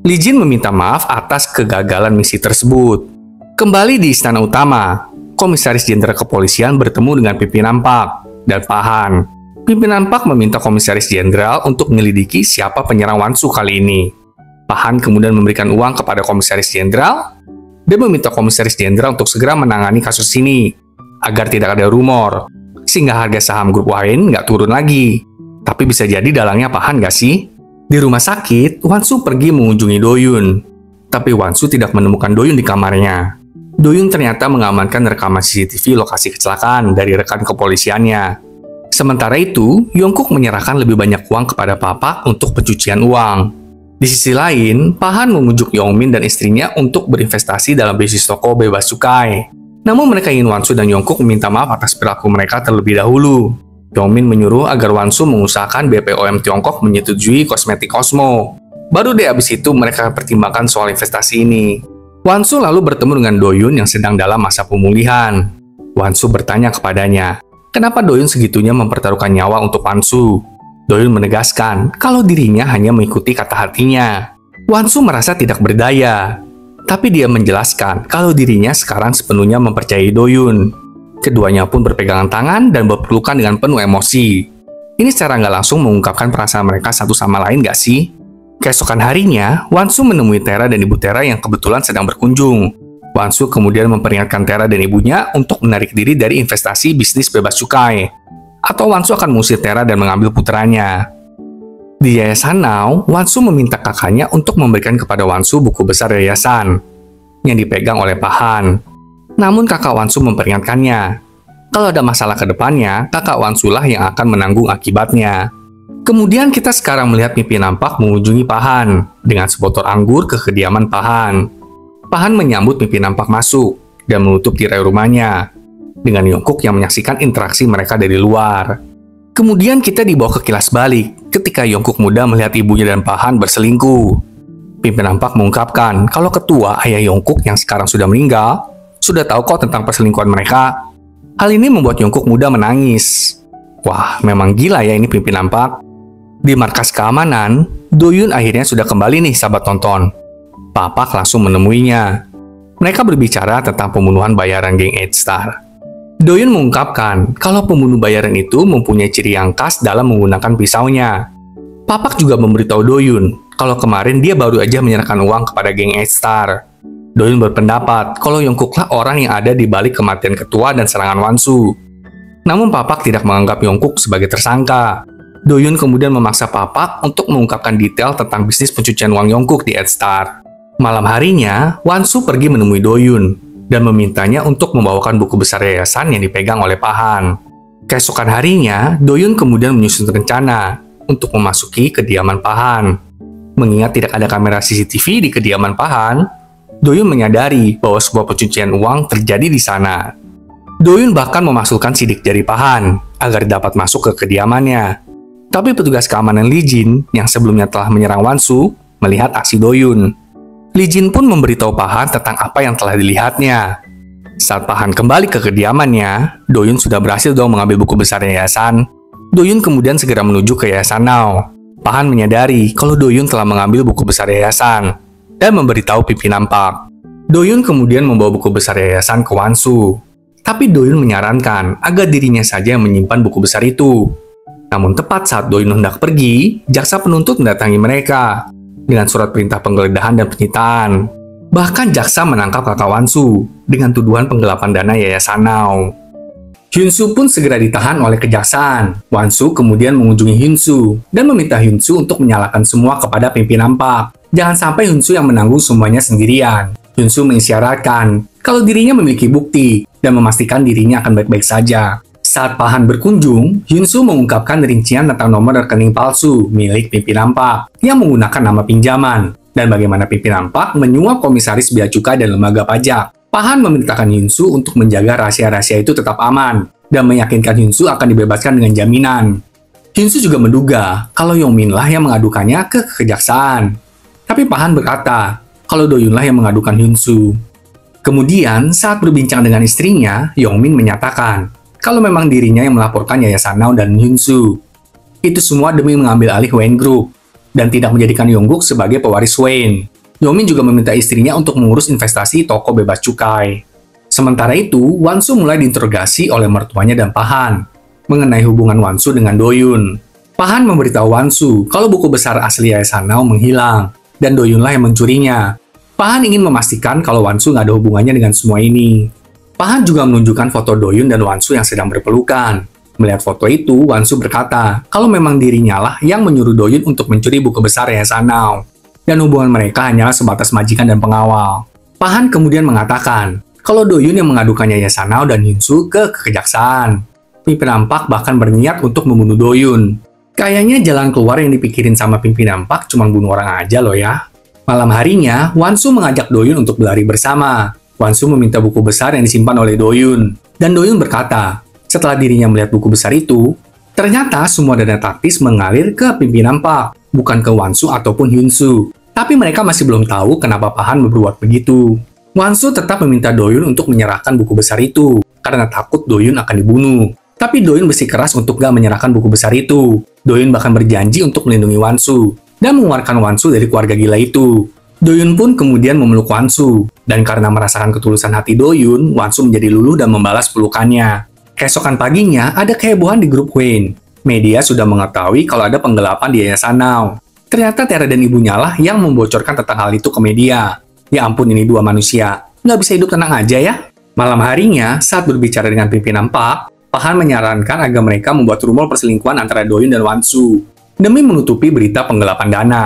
S1: Lee Jin meminta maaf atas kegagalan misi tersebut. Kembali di istana utama, Komisaris Jenderal Kepolisian bertemu dengan pimpinan Pak dan Pahan. Pimpinan Pak meminta Komisaris Jenderal untuk menyelidiki siapa penyerang Wansu kali ini. Pahan kemudian memberikan uang kepada Komisaris Jenderal dan meminta Komisaris Jenderal untuk segera menangani kasus ini agar tidak ada rumor, sehingga harga saham grup Wain nggak turun lagi. Tapi bisa jadi dalangnya Pahan nggak sih? Di rumah sakit, Wansu pergi mengunjungi Doyun. Tapi Wansu tidak menemukan Doyun di kamarnya. Doyun ternyata mengamankan rekaman CCTV lokasi kecelakaan dari rekan kepolisiannya. Sementara itu, Yongkook menyerahkan lebih banyak uang kepada Papa untuk pencucian uang. Di sisi lain, Pahan mengunjuk Yongmin dan istrinya untuk berinvestasi dalam bisnis toko bebas cukai. Namun mereka ingin Wansu dan Yongkook meminta maaf atas perilaku mereka terlebih dahulu. Yongmin menyuruh agar Wansu mengusahakan BPOM Tiongkok menyetujui kosmetik Cosmo. Baru deh abis itu mereka pertimbangkan soal investasi ini. Wansu lalu bertemu dengan Doyun yang sedang dalam masa pemulihan. Wansu bertanya kepadanya, kenapa Doyun segitunya mempertaruhkan nyawa untuk Wansu? Doyun menegaskan kalau dirinya hanya mengikuti kata hatinya. Wansu merasa tidak berdaya. Tapi dia menjelaskan kalau dirinya sekarang sepenuhnya mempercayai Doyun. Keduanya pun berpegangan tangan dan berpelukan dengan penuh emosi. Ini secara nggak langsung mengungkapkan perasaan mereka satu sama lain nggak sih? Keesokan harinya, Wansu menemui Tera dan Ibu Tera yang kebetulan sedang berkunjung. Wansu kemudian memperingatkan Tera dan ibunya untuk menarik diri dari investasi bisnis bebas cukai. Atau Wansu akan mengusir Tera dan mengambil putranya. Di Yayasan Now, Wansu meminta kakaknya untuk memberikan kepada Wansu buku besar yayasan yang dipegang oleh Pahan. Namun kakak Wansu memperingatkannya, kalau ada masalah ke depannya, kakak Wansu lah yang akan menanggung akibatnya. Kemudian kita sekarang melihat Mimpi Nampak mengunjungi Pahan dengan sebotol anggur ke kediaman Pahan. Pahan menyambut Mimpi Nampak masuk dan menutup tirai rumahnya, dengan Yongkook yang menyaksikan interaksi mereka dari luar. Kemudian kita dibawa ke kilas balik ketika Yongkook muda melihat ibunya dan Pahan berselingkuh. Mimpi Nampak mengungkapkan kalau ketua ayah Yongkook yang sekarang sudah meninggal sudah tahu kok tentang perselingkuhan mereka. Hal ini membuat Yongkook muda menangis. Wah, memang gila ya ini Mimpi Nampak. Di markas keamanan, Doyun akhirnya sudah kembali nih sahabat tonton. Papak langsung menemuinya. Mereka berbicara tentang pembunuhan bayaran geng 8 Star. Doyun mengungkapkan kalau pembunuh bayaran itu mempunyai ciri yang khas dalam menggunakan pisaunya. Papak juga memberitahu Doyun kalau kemarin dia baru aja menyerahkan uang kepada geng 8 Star. Doyun berpendapat kalau Yongkooklah orang yang ada di balik kematian ketua dan serangan Wansu. Namun Papak tidak menganggap Yongkook sebagai tersangka. Doyun kemudian memaksa Papak untuk mengungkapkan detail tentang bisnis pencucian uang Yongkook di 8 Star. Malam harinya, Wansu pergi menemui Doyun dan memintanya untuk membawakan buku besar yayasan yang dipegang oleh Pahan. Keesokan harinya, Doyun kemudian menyusun rencana untuk memasuki kediaman Pahan. Mengingat tidak ada kamera CCTV di kediaman Pahan, Doyun menyadari bahwa sebuah pencucian uang terjadi di sana. Doyun bahkan memasukkan sidik jari Pahan agar dapat masuk ke kediamannya. Tapi petugas keamanan Li Jin yang sebelumnya telah menyerang Wansu melihat aksi Doyun. Li Jin pun memberitahu Pahan tentang apa yang telah dilihatnya. Saat Pahan kembali ke kediamannya, Doyun sudah berhasil mengambil buku besar yayasan. Doyun kemudian segera menuju ke Yayasan Now. Pahan menyadari kalau Doyun telah mengambil buku besar yayasan dan memberitahu Mimpi Nampak. Doyun kemudian membawa buku besar yayasan ke Wansu. Tapi Doyun menyarankan agar dirinya saja yang menyimpan buku besar itu. Namun tepat saat Doyun hendak pergi, jaksa penuntut mendatangi mereka dengan surat perintah penggeledahan dan penyitaan. Bahkan jaksa menangkap kakak Wansu dengan tuduhan penggelapan dana Yayasan Now. Hyunsu pun segera ditahan oleh kejaksaan. Wansu kemudian mengunjungi Hyunsu dan meminta Hyunsu untuk menyalahkan semua kepada Mimpi Nampak. Jangan sampai Hyunsu yang menanggung semuanya sendirian. Hyunsu mengisyaratkan kalau dirinya memiliki bukti dan memastikan dirinya akan baik-baik saja. Saat Pahan berkunjung, Hyunsu mengungkapkan rincian tentang nomor rekening palsu milik Mimpi Nampak yang menggunakan nama pinjaman dan bagaimana Mimpi Nampak menyuap komisaris bea cukai dan lembaga pajak. Pahan memerintahkan Hyunsu untuk menjaga rahasia-rahasia itu tetap aman dan meyakinkan Hyunsu akan dibebaskan dengan jaminan. Hyunsu juga menduga kalau Yongmin lah yang mengadukannya ke kejaksaan. Tapi Pahan berkata kalau Doyun lah yang mengadukan Hyunsu. Kemudian, saat berbincang dengan istrinya, Yongmin menyatakan kalau memang dirinya yang melaporkan Yayasan Now dan Hyunsu. Itu semua demi mengambil alih Wayne Group dan tidak menjadikan Yongkook sebagai pewaris Wayne. Yongmin juga meminta istrinya untuk mengurus investasi toko bebas cukai. Sementara itu, Wansu mulai diinterogasi oleh mertuanya dan Pahan mengenai hubungan Wansu dengan Doyun. Pahan memberitahu Wansu kalau buku besar asli Yayasan Now menghilang dan Doyunlah yang mencurinya. Pahan ingin memastikan kalau Wansu nggak ada hubungannya dengan semua ini. Pahan juga menunjukkan foto Doyun dan Wansu yang sedang berpelukan. Melihat foto itu, Wansu berkata kalau memang dirinya lah yang menyuruh Doyun untuk mencuri buku besar Yayasan Now, dan hubungan mereka hanyalah sebatas majikan dan pengawal. Pahan kemudian mengatakan kalau Doyun yang mengadukan Yayasan Now dan Hyunsu ke kejaksaan. Mimpi Nampak bahkan berniat untuk membunuh Doyun. Kayaknya jalan keluar yang dipikirin sama Mimpi Nampak cuma bunuh orang aja loh ya. Malam harinya, Wansu mengajak Doyun untuk berlari bersama. Wansu meminta buku besar yang disimpan oleh Doyun. Dan Doyun berkata, setelah dirinya melihat buku besar itu, ternyata semua dana taktis mengalir ke Mimpi Nampak, bukan ke Wansu ataupun Hyunsu. Tapi mereka masih belum tahu kenapa Pahan berbuat begitu. Wansu tetap meminta Doyun untuk menyerahkan buku besar itu, karena takut Doyun akan dibunuh. Tapi Doyun bersikeras untuk gak menyerahkan buku besar itu. Doyun bahkan berjanji untuk melindungi Wansu dan mengeluarkan Wansu dari keluarga gila itu. Doyun pun kemudian memeluk Wansu, dan karena merasakan ketulusan hati Doyun, Wansu menjadi luluh dan membalas pelukannya. Keesokan paginya, ada kehebohan di grup Wayne. Media sudah mengetahui kalau ada penggelapan di Yayasan Now. Ternyata Tera dan ibunya lah yang membocorkan tentang hal itu ke media. Ya ampun, ini dua manusia. Nggak bisa hidup tenang aja ya? Malam harinya, saat berbicara dengan Mimpi Nampak, Pahan menyarankan agar mereka membuat rumor perselingkuhan antara Doyun dan Wansu demi menutupi berita penggelapan dana.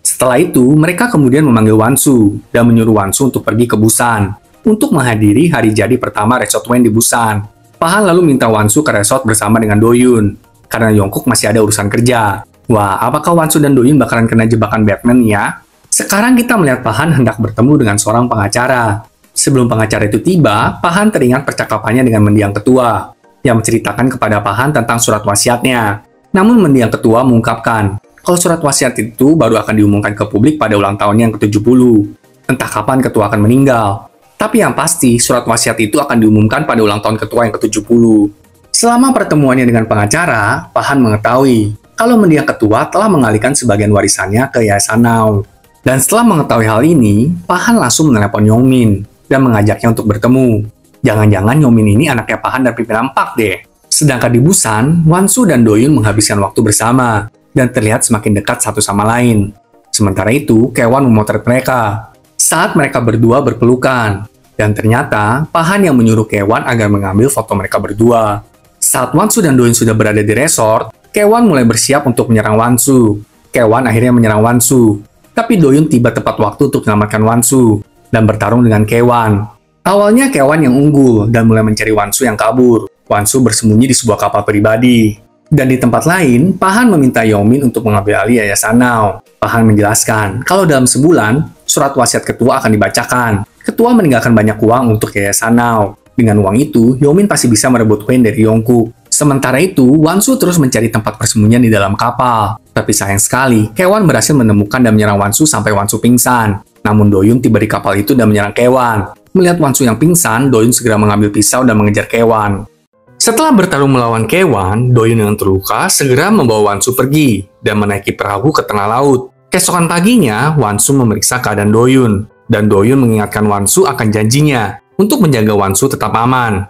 S1: Setelah itu, mereka kemudian memanggil Wansu dan menyuruh Wansu untuk pergi ke Busan untuk menghadiri hari jadi pertama Resort Wayne di Busan. Pahan lalu minta Wansu ke resort bersama dengan Doyun, karena Yongkook masih ada urusan kerja. Wah, apakah Wansu dan Doyun bakalan kena jebakan Batman ya? Sekarang kita melihat Pahan hendak bertemu dengan seorang pengacara. Sebelum pengacara itu tiba, Pahan teringat percakapannya dengan mendiang ketua, yang menceritakan kepada Pahan tentang surat wasiatnya. Namun mendiang ketua mengungkapkan, kalau surat wasiat itu baru akan diumumkan ke publik pada ulang tahunnya yang ke-70. Entah kapan ketua akan meninggal. Tapi yang pasti, surat wasiat itu akan diumumkan pada ulang tahun ketua yang ke-70. Selama pertemuannya dengan pengacara, Pahan mengetahui kalau mendiang ketua telah mengalihkan sebagian warisannya ke Yayasan Now. Dan setelah mengetahui hal ini, Pahan langsung menelepon Yongmin dan mengajaknya untuk bertemu. Jangan-jangan Yongmin ini anaknya Pahan dan pimpinan Park deh. Sedangkan di Busan, Wansu dan Doyun menghabiskan waktu bersama dan terlihat semakin dekat satu sama lain. Sementara itu, Kaewon memotret mereka saat mereka berdua berpelukan. Dan ternyata, Pahan yang menyuruh Kaewon agar mengambil foto mereka berdua. Saat Wansu dan Doyun sudah berada di resort, Kaewon mulai bersiap untuk menyerang Wansu. Kaewon akhirnya menyerang Wansu, tapi Doyun tiba tepat waktu untuk menyelamatkan Wansu dan bertarung dengan Kaewon. Awalnya Kaewon yang unggul dan mulai mencari Wansu yang kabur. Wansu bersembunyi di sebuah kapal pribadi. Dan di tempat lain, Pahan meminta Yongmin untuk mengambil alih Yayasan Now. Pahan menjelaskan kalau dalam sebulan, surat wasiat ketua akan dibacakan. Ketua meninggalkan banyak uang untuk Yayasan Now. Dengan uang itu, Yongmin pasti bisa merebut Wayne dari Yongkook. Sementara itu, Wansu terus mencari tempat persembunyian di dalam kapal. Tapi sayang sekali, Kaewon berhasil menemukan dan menyerang Wansu sampai Wansu pingsan. Namun Doyun tiba di kapal itu dan menyerang Kaewon. Melihat Wansu yang pingsan, Doyun segera mengambil pisau dan mengejar Kaewon. Setelah bertarung melawan Kaewon, Doyun yang terluka segera membawa Wansu pergi dan menaiki perahu ke tengah laut. Keesokan paginya, Wansu memeriksa keadaan Doyun. Dan Doyun mengingatkan Wansu akan janjinya untuk menjaga Wansu tetap aman.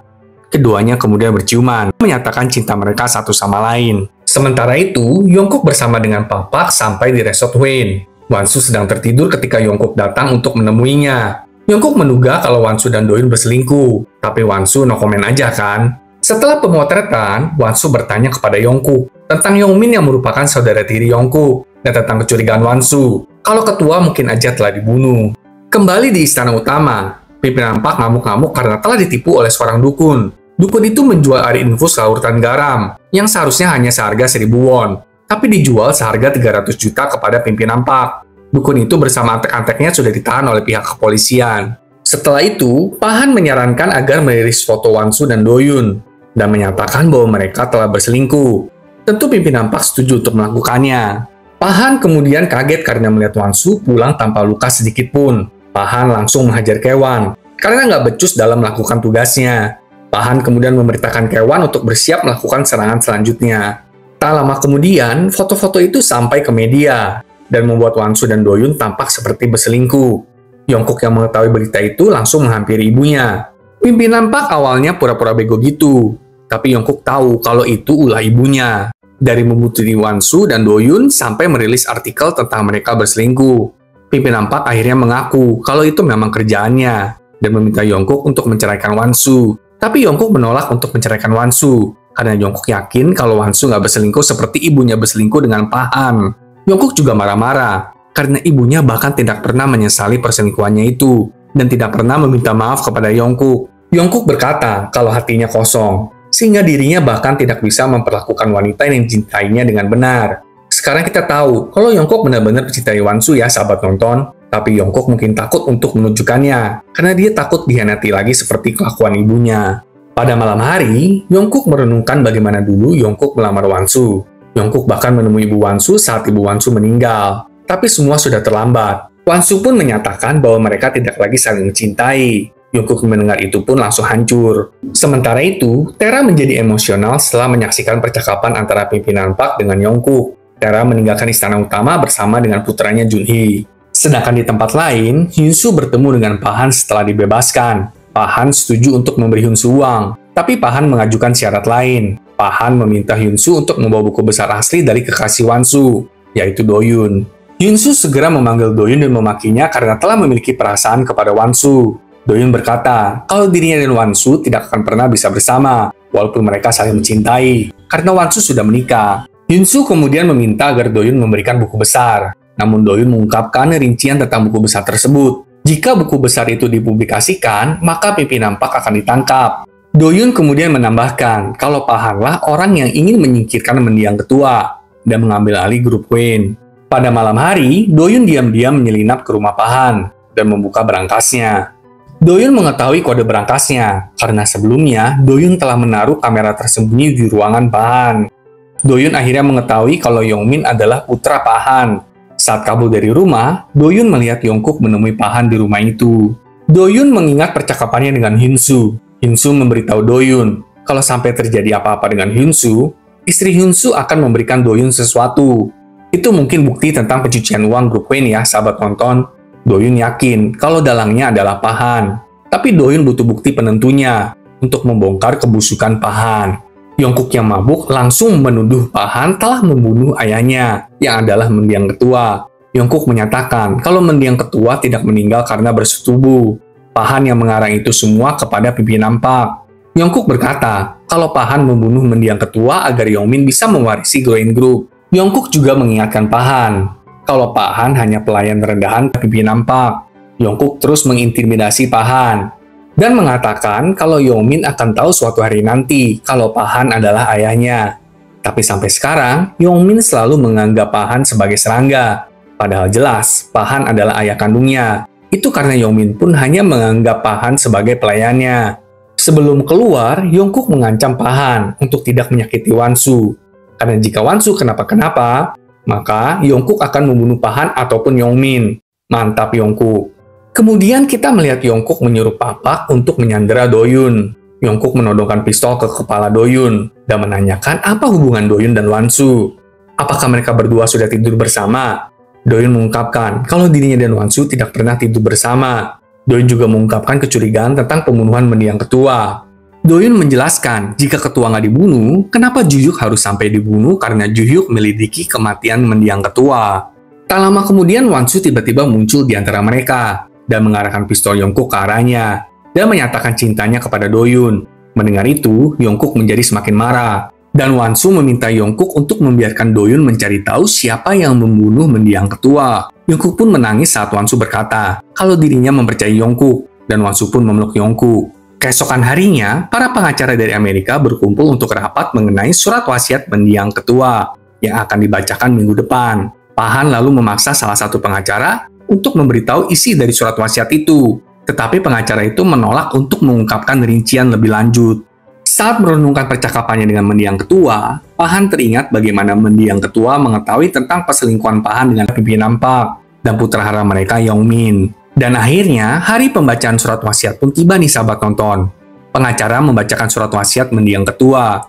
S1: Keduanya kemudian berciuman, menyatakan cinta mereka satu sama lain. Sementara itu, Yongkook bersama dengan Papak sampai di Resort Wayne. Wansu sedang tertidur ketika Yongkook datang untuk menemuinya. Yongkook menduga kalau Wansu dan Doyun berselingkuh, tapi Wansu no komen aja kan. Setelah pemotretan, Wansu bertanya kepada Yongkook tentang Yongmin yang merupakan saudara tiri Yongkook dan tentang kecurigaan Wansu kalau ketua mungkin aja telah dibunuh. Kembali di istana utama, pimpinan Park ngamuk-ngamuk karena telah ditipu oleh seorang dukun. Dukun itu menjual air infus larutan garam, yang seharusnya hanya seharga 1000 won, tapi dijual seharga 300 juta kepada pimpinan Park. Dukun itu bersama antek-anteknya sudah ditahan oleh pihak kepolisian. Setelah itu, Pahan menyarankan agar merilis foto Wansu dan Doyun, dan menyatakan bahwa mereka telah berselingkuh. Tentu pimpinan Park setuju untuk melakukannya. Pahan kemudian kaget karena melihat Wansu pulang tanpa luka sedikit pun. Pahan langsung menghajar Kaewon, karena nggak becus dalam melakukan tugasnya. Pahan kemudian memerintahkan Kaewon untuk bersiap melakukan serangan selanjutnya. Tak lama kemudian, foto-foto itu sampai ke media, dan membuat Wansu dan Doyun tampak seperti berselingkuh. Yongkook yang mengetahui berita itu langsung menghampiri ibunya. Pimpinan Park awalnya pura-pura bego gitu, tapi Yongkook tahu kalau itu ulah ibunya. Dari membutuhkan Wansu dan Doyun sampai merilis artikel tentang mereka berselingkuh. Pimpinan Park akhirnya mengaku kalau itu memang kerjaannya, dan meminta Yongkook untuk menceraikan Wansu. Tapi Yongkook menolak untuk menceraikan Wansu, karena Yongkook yakin kalau Wansu nggak berselingkuh seperti ibunya berselingkuh dengan Pahan. Yongkook juga marah-marah, karena ibunya bahkan tidak pernah menyesali perselingkuhannya itu, dan tidak pernah meminta maaf kepada Yongkook. Yongkook berkata kalau hatinya kosong, sehingga dirinya bahkan tidak bisa memperlakukan wanita yang dicintainya dengan benar. Sekarang kita tahu kalau Yongkook benar-benar mencintai Wansu ya sahabat nonton. Tapi Yongkook mungkin takut untuk menunjukkannya, karena dia takut dikhianati lagi seperti kelakuan ibunya. Pada malam hari, Yongkook merenungkan bagaimana dulu Yongkook melamar Wansu. Yongkook bahkan menemui ibu Wansu saat ibu Wansu meninggal. Tapi semua sudah terlambat. Wansu pun menyatakan bahwa mereka tidak lagi saling mencintai. Yongkook mendengar itu pun langsung hancur. Sementara itu, Tera menjadi emosional setelah menyaksikan percakapan antara pimpinan Park dengan Yongkook. Tera meninggalkan istana utama bersama dengan putranya Junhee. Sedangkan di tempat lain, Hyunsu bertemu dengan Pahan setelah dibebaskan. Pahan setuju untuk memberi Hyunsu uang, tapi Pahan mengajukan syarat lain. Pahan meminta Hyunsu untuk membawa buku besar asli dari kekasih Wansu, yaitu Doyun. Hyunsu segera memanggil Doyun dan memakinya karena telah memiliki perasaan kepada Wansu. Doyun berkata kalau dirinya dan Wansu tidak akan pernah bisa bersama, walaupun mereka saling mencintai, karena Wansu sudah menikah. Hyunsu kemudian meminta agar Doyun memberikan buku besar. Namun Doyun mengungkapkan rincian tentang buku besar tersebut. Jika buku besar itu dipublikasikan, maka pimpinan PAK akan ditangkap. Doyun kemudian menambahkan kalau Pahanlah orang yang ingin menyingkirkan mendiang ketua dan mengambil alih grup Queen. Pada malam hari, Doyun diam-diam menyelinap ke rumah Pahan dan membuka berangkasnya. Doyun mengetahui kode berangkasnya karena sebelumnya Doyun telah menaruh kamera tersembunyi di ruangan Pahan. Doyun akhirnya mengetahui kalau Yongmin adalah putra Pahan. Saat kabur dari rumah, Doyun melihat Yongkook menemui Pahan di rumah itu. Doyun mengingat percakapannya dengan Hyunsu. Hyunsu memberitahu Doyun kalau sampai terjadi apa-apa dengan Hyunsu, istri Hyunsu akan memberikan Doyun sesuatu. Itu mungkin bukti tentang pencucian uang grup Queen ya, sahabat nonton. Doyun yakin kalau dalangnya adalah Pahan. Tapi Doyun butuh bukti penentunya untuk membongkar kebusukan Pahan. Yongkook yang mabuk langsung menuduh Pahan telah membunuh ayahnya, yang adalah mendiang ketua. Yongkook menyatakan kalau mendiang ketua tidak meninggal karena bersetubuh. Pahan yang mengarang itu semua kepada pimpinan PAK. Yongkook berkata kalau Pahan membunuh mendiang ketua agar Yongmin bisa mewarisi Green Group. Yongkook juga mengingatkan Pahan kalau Pahan hanya pelayan rendahan pimpinan PAK. Yongkook terus mengintimidasi Pahan dan mengatakan kalau Yongmin akan tahu suatu hari nanti kalau Pahan adalah ayahnya. Tapi sampai sekarang, Yongmin selalu menganggap Pahan sebagai serangga. Padahal jelas, Pahan adalah ayah kandungnya. Itu karena Yongmin pun hanya menganggap Pahan sebagai pelayannya. Sebelum keluar, Yongkook mengancam Pahan untuk tidak menyakiti Wansu. Karena jika Wansu kenapa-kenapa, maka Yongkook akan membunuh Pahan ataupun Yongmin. Mantap Yongkook. Kemudian kita melihat Yongkook menyuruh Papak untuk menyandera Doyun. Yongkook menodongkan pistol ke kepala Doyun dan menanyakan apa hubungan Doyun dan Wansu. Apakah mereka berdua sudah tidur bersama? Doyun mengungkapkan kalau dirinya dan Wansu tidak pernah tidur bersama. Doyun juga mengungkapkan kecurigaan tentang pembunuhan mendiang ketua. Doyun menjelaskan jika ketua nggak dibunuh, kenapa Juyuk harus sampai dibunuh karena Juyuk melidiki kematian mendiang ketua. Tak lama kemudian Wansu tiba-tiba muncul di antara mereka dan mengarahkan pistol Yongkook ke arahnya dan menyatakan cintanya kepada Doyun. Mendengar itu, Yongkook menjadi semakin marah. Dan Wansu meminta Yongkook untuk membiarkan Doyun mencari tahu siapa yang membunuh mendiang ketua. Yongkook pun menangis saat Wansu berkata kalau dirinya mempercayai Yongkook, dan Wansu pun memeluk Yongkook. Keesokan harinya, para pengacara dari Amerika berkumpul untuk rapat mengenai surat wasiat mendiang ketua yang akan dibacakan minggu depan. Pahan lalu memaksa salah satu pengacara untuk memberitahu isi dari surat wasiat itu, tetapi pengacara itu menolak untuk mengungkapkan rincian lebih lanjut. Saat merenungkan percakapannya dengan mendiang ketua, Pahan teringat bagaimana mendiang ketua mengetahui tentang perselingkuhan Pahan dengan pimpinan PAK dan putra hara mereka Yongmin. Dan akhirnya, hari pembacaan surat wasiat pun tiba nih sahabat nonton. Pengacara membacakan surat wasiat mendiang ketua.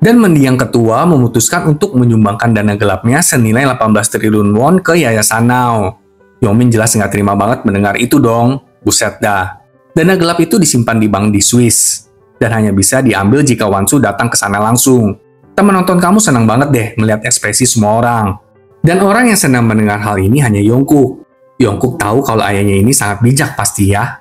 S1: Dan mendiang ketua memutuskan untuk menyumbangkan dana gelapnya senilai 18 triliun won ke Yayasan Now. Yongmin jelas nggak terima banget mendengar itu dong. Buset dah. Dana gelap itu disimpan di bank di Swiss. Dan hanya bisa diambil jika Wansu datang ke sana langsung. Teman nonton kamu senang banget deh melihat ekspresi semua orang. Dan orang yang senang mendengar hal ini hanya Yongkook. Yongkook tahu kalau ayahnya ini sangat bijak pasti ya.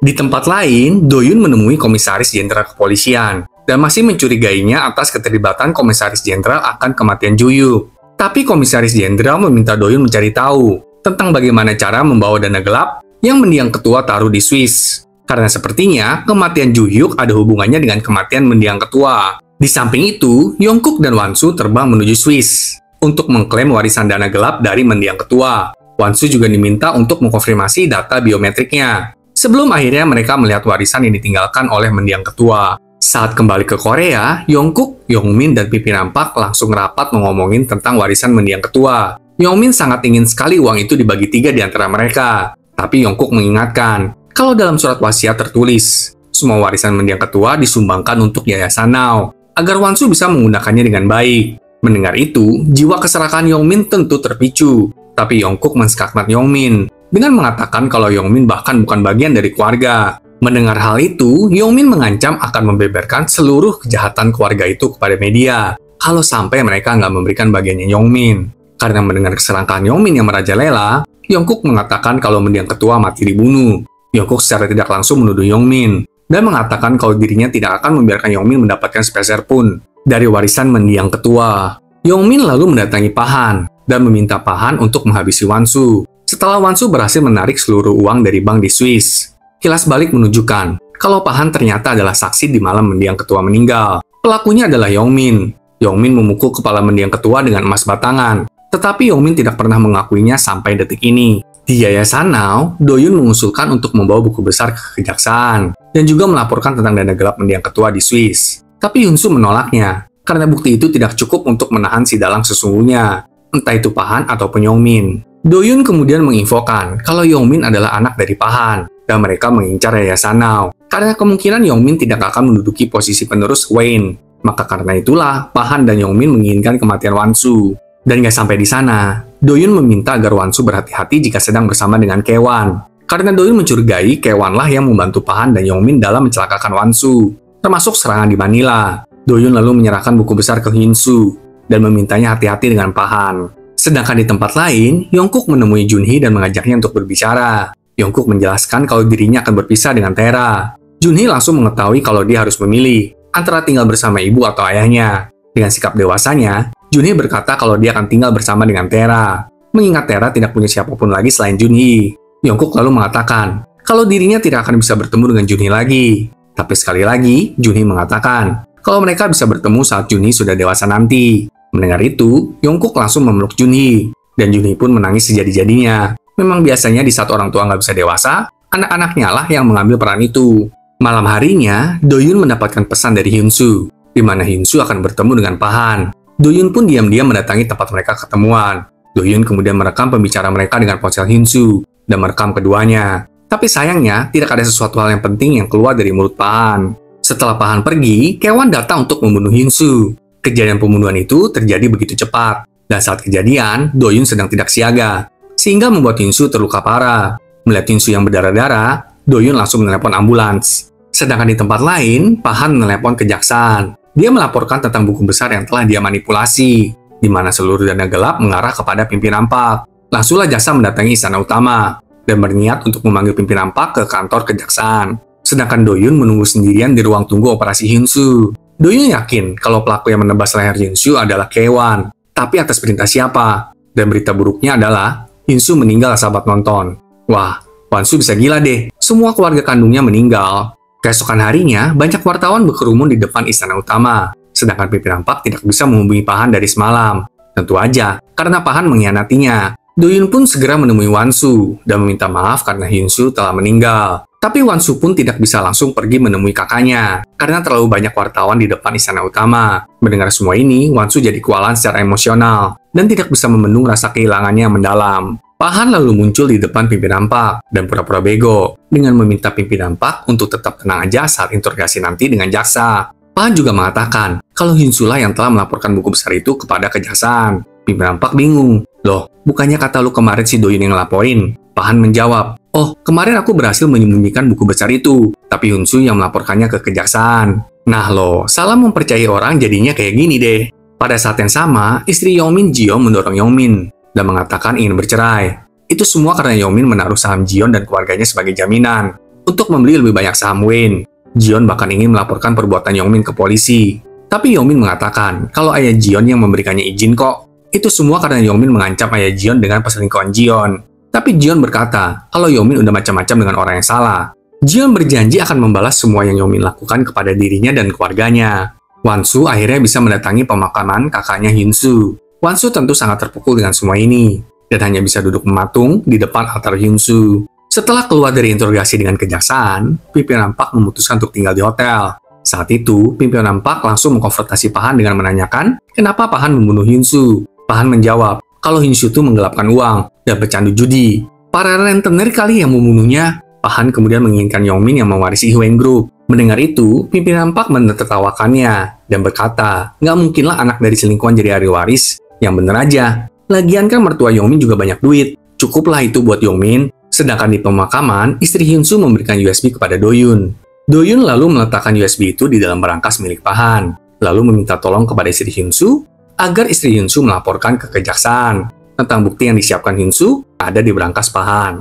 S1: Di tempat lain, Doyun menemui Komisaris Jenderal Kepolisian dan masih mencurigainya atas keterlibatan Komisaris Jenderal akan kematian Juyuk. Tapi Komisaris Jenderal meminta Doyun mencari tahu tentang bagaimana cara membawa dana gelap yang mendiang ketua taruh di Swiss. Karena sepertinya kematian Juyuk ada hubungannya dengan kematian mendiang ketua. Di samping itu, Yongkook dan Wansu terbang menuju Swiss untuk mengklaim warisan dana gelap dari mendiang ketua. Wansu juga diminta untuk mengkonfirmasi data biometriknya. Sebelum akhirnya mereka melihat warisan yang ditinggalkan oleh mendiang ketua. Saat kembali ke Korea, Yongkook, Yongmin, dan pimpinan PAK langsung rapat ngomongin tentang warisan mendiang ketua. Yongmin sangat ingin sekali uang itu dibagi 3 di antara mereka. Tapi Yongkook mengingatkan, kalau dalam surat wasiat tertulis, semua warisan mendiang ketua disumbangkan untuk Yayasan Now, agar Wansu bisa menggunakannya dengan baik. Mendengar itu, jiwa keserakahan Yongmin tentu terpicu. Tapi Yongkook menskakmat Yongmin dengan mengatakan kalau Yongmin bahkan bukan bagian dari keluarga. Mendengar hal itu, Yongmin mengancam akan membeberkan seluruh kejahatan keluarga itu kepada media kalau sampai mereka nggak memberikan bagiannya Yongmin. Karena mendengar keserakahan Yongmin yang merajalela, Yongkook mengatakan kalau mendiang ketua mati dibunuh. Yongkook secara tidak langsung menuduh Yongmin dan mengatakan kalau dirinya tidak akan membiarkan Yongmin mendapatkan sepeser pun dari warisan mendiang ketua. Yongmin lalu mendatangi Pahan dan meminta Pahan untuk menghabisi Wansu. setelah Wansu berhasil menarik seluruh uang dari bank di Swiss. Kilas balik menunjukkan kalau Pahan ternyata adalah saksi di malam mendiang ketua meninggal. Pelakunya adalah Yongmin. Yongmin memukul kepala mendiang ketua dengan emas batangan, tetapi Yongmin tidak pernah mengakuinya sampai detik ini. Di Yayasan Now, Doyun mengusulkan untuk membawa buku besar ke kejaksaan dan juga melaporkan tentang dana gelap mendiang ketua di Swiss. Tapi Hyunsu menolaknya karena bukti itu tidak cukup untuk menahan si dalang sesungguhnya, entah itu Pahan ataupun Yongmin. Doyun kemudian menginfokan kalau Yongmin adalah anak dari Pahan dan mereka mengincar Yayasan Now karena kemungkinan Yongmin tidak akan menduduki posisi penerus Wayne. Maka karena itulah Pahan dan Yongmin menginginkan kematian Wansu. Dan gak sampai di sana, Doyun meminta agar Wansu berhati-hati jika sedang bersama dengan Kewan. Karena Doyun mencurigai Kewan lah yang membantu Pahan dan Yongmin dalam mencelakakan Wansu, termasuk serangan di Manila. Doyun lalu menyerahkan buku besar ke Hyunsu dan memintanya hati-hati dengan Pahan. Sedangkan di tempat lain, Yongkook menemui Junhee dan mengajaknya untuk berbicara. Yongkook menjelaskan kalau dirinya akan berpisah dengan Taera. Junhee langsung mengetahui kalau dia harus memilih antara tinggal bersama ibu atau ayahnya. Dengan sikap dewasanya, Junhee berkata kalau dia akan tinggal bersama dengan Taera, mengingat Taera tidak punya siapapun lagi selain Junhee. Yongkook lalu mengatakan kalau dirinya tidak akan bisa bertemu dengan Junhee lagi. Tapi sekali lagi, Junhee mengatakan kalau mereka bisa bertemu saat Junhee sudah dewasa nanti. Mendengar itu, Yongkook langsung memeluk Junhee, dan Junhee pun menangis sejadi-jadinya. Memang biasanya di saat orang tua nggak bisa dewasa, anak-anaknya lah yang mengambil peran itu. Malam harinya, Doyun mendapatkan pesan dari Hyunsu, di mana Hyunsu akan bertemu dengan Pahan. Doyun pun diam-diam mendatangi tempat mereka ketemuan. Doyun kemudian merekam pembicaraan mereka dengan ponsel Hyunsu dan merekam keduanya. Tapi sayangnya, tidak ada sesuatu hal yang penting yang keluar dari mulut Pahan. Setelah Pahan pergi, Kewan datang untuk membunuh Hyunsu. Kejadian pembunuhan itu terjadi begitu cepat. Dan saat kejadian, Doyun sedang tidak siaga, sehingga membuat Hyunsu terluka parah. Melihat Hyunsu yang berdarah-darah, Doyun langsung menelepon ambulans. Sedangkan di tempat lain, Pahan menelepon kejaksaan. Dia melaporkan tentang buku besar yang telah dia manipulasi, di mana seluruh dana gelap mengarah kepada pimpinan PAK. Langsunglah jaksa mendatangi istana utama, dan berniat untuk memanggil pimpinan PAK ke kantor kejaksaan. Sedangkan Doyun menunggu sendirian di ruang tunggu operasi Hyunsu. Doyun yakin kalau pelaku yang menebas leher Hyunsu adalah Kewan, tapi atas perintah siapa? Dan berita buruknya adalah Hyunsu meninggal sahabat nonton. Wah, Wansu bisa gila deh, semua keluarga kandungnya meninggal. Keesokan harinya, banyak wartawan berkerumun di depan istana utama, sedangkan pimpinan PAK tidak bisa menghubungi Pahan dari semalam. Tentu aja, karena Pahan mengkhianatinya. Doyun pun segera menemui Wansu dan meminta maaf karena Hyunsu telah meninggal. Tapi Wansu pun tidak bisa langsung pergi menemui kakaknya, karena terlalu banyak wartawan di depan istana utama. Mendengar semua ini, Wansu jadi kewalahan secara emosional, dan tidak bisa membendung rasa kehilangannya yang mendalam. Pahan lalu muncul di depan pimpinan PAK dan pura-pura bego dengan meminta pimpinan PAK untuk tetap tenang aja saat interogasi nanti dengan jaksa. Pahan juga mengatakan kalau Hyunsu lah yang telah melaporkan buku besar itu kepada kejaksaan. Pimpinan PAK bingung. Loh, bukannya kata lu kemarin si Doyun yang ngelaporin? Pahan menjawab, oh, kemarin aku berhasil menyembunyikan buku besar itu, tapi Hyunsu yang melaporkannya ke kejaksaan. Nah loh, salah mempercayai orang jadinya kayak gini deh. Pada saat yang sama, istri Yongmin, Jion, mendorong Yongmin dan mengatakan ingin bercerai. Itu semua karena Yongmin menaruh saham Jion dan keluarganya sebagai jaminan untuk membeli lebih banyak saham Wayne. Jion bahkan ingin melaporkan perbuatan Yongmin ke polisi. Tapi Yongmin mengatakan kalau ayah Jion yang memberikannya izin kok. Itu semua karena Yongmin mengancam ayah Jion dengan perselingkuhan Jion. Tapi Jion berkata kalau Yongmin udah macam-macam dengan orang yang salah. Jion berjanji akan membalas semua yang Yongmin lakukan kepada dirinya dan keluarganya. Wansu akhirnya bisa mendatangi pemakaman kakaknya Hyunsu. Wansu tentu sangat terpukul dengan semua ini, dan hanya bisa duduk mematung di depan altar Hyunsu. Setelah keluar dari interogasi dengan kejaksaan, pimpinan PAK memutuskan untuk tinggal di hotel. Saat itu, pimpinan PAK langsung mengkonfrontasi Pahan dengan menanyakan kenapa Pahan membunuh Hyunsu. Pahan menjawab kalau Hyunsu itu menggelapkan uang dan pecandu judi. Para rentenir kali yang membunuhnya. Pahan kemudian menginginkan Yongmin yang mewarisi Hwang Group. Mendengar itu, pimpinan PAK menertawakannya dan berkata, nggak mungkinlah anak dari selingkuhan jadi ahli waris. Yang bener aja, lagian kan mertua Yongmin juga banyak duit. Cukuplah itu buat Yongmin. Sedangkan di pemakaman, istri Hyunsu memberikan USB kepada Doyun. Doyun lalu meletakkan USB itu di dalam berangkas milik Pahan, lalu meminta tolong kepada istri Hyunsu agar istri Hyunsu melaporkan ke kejaksaan tentang bukti yang disiapkan Hyunsu ada di berangkas Pahan.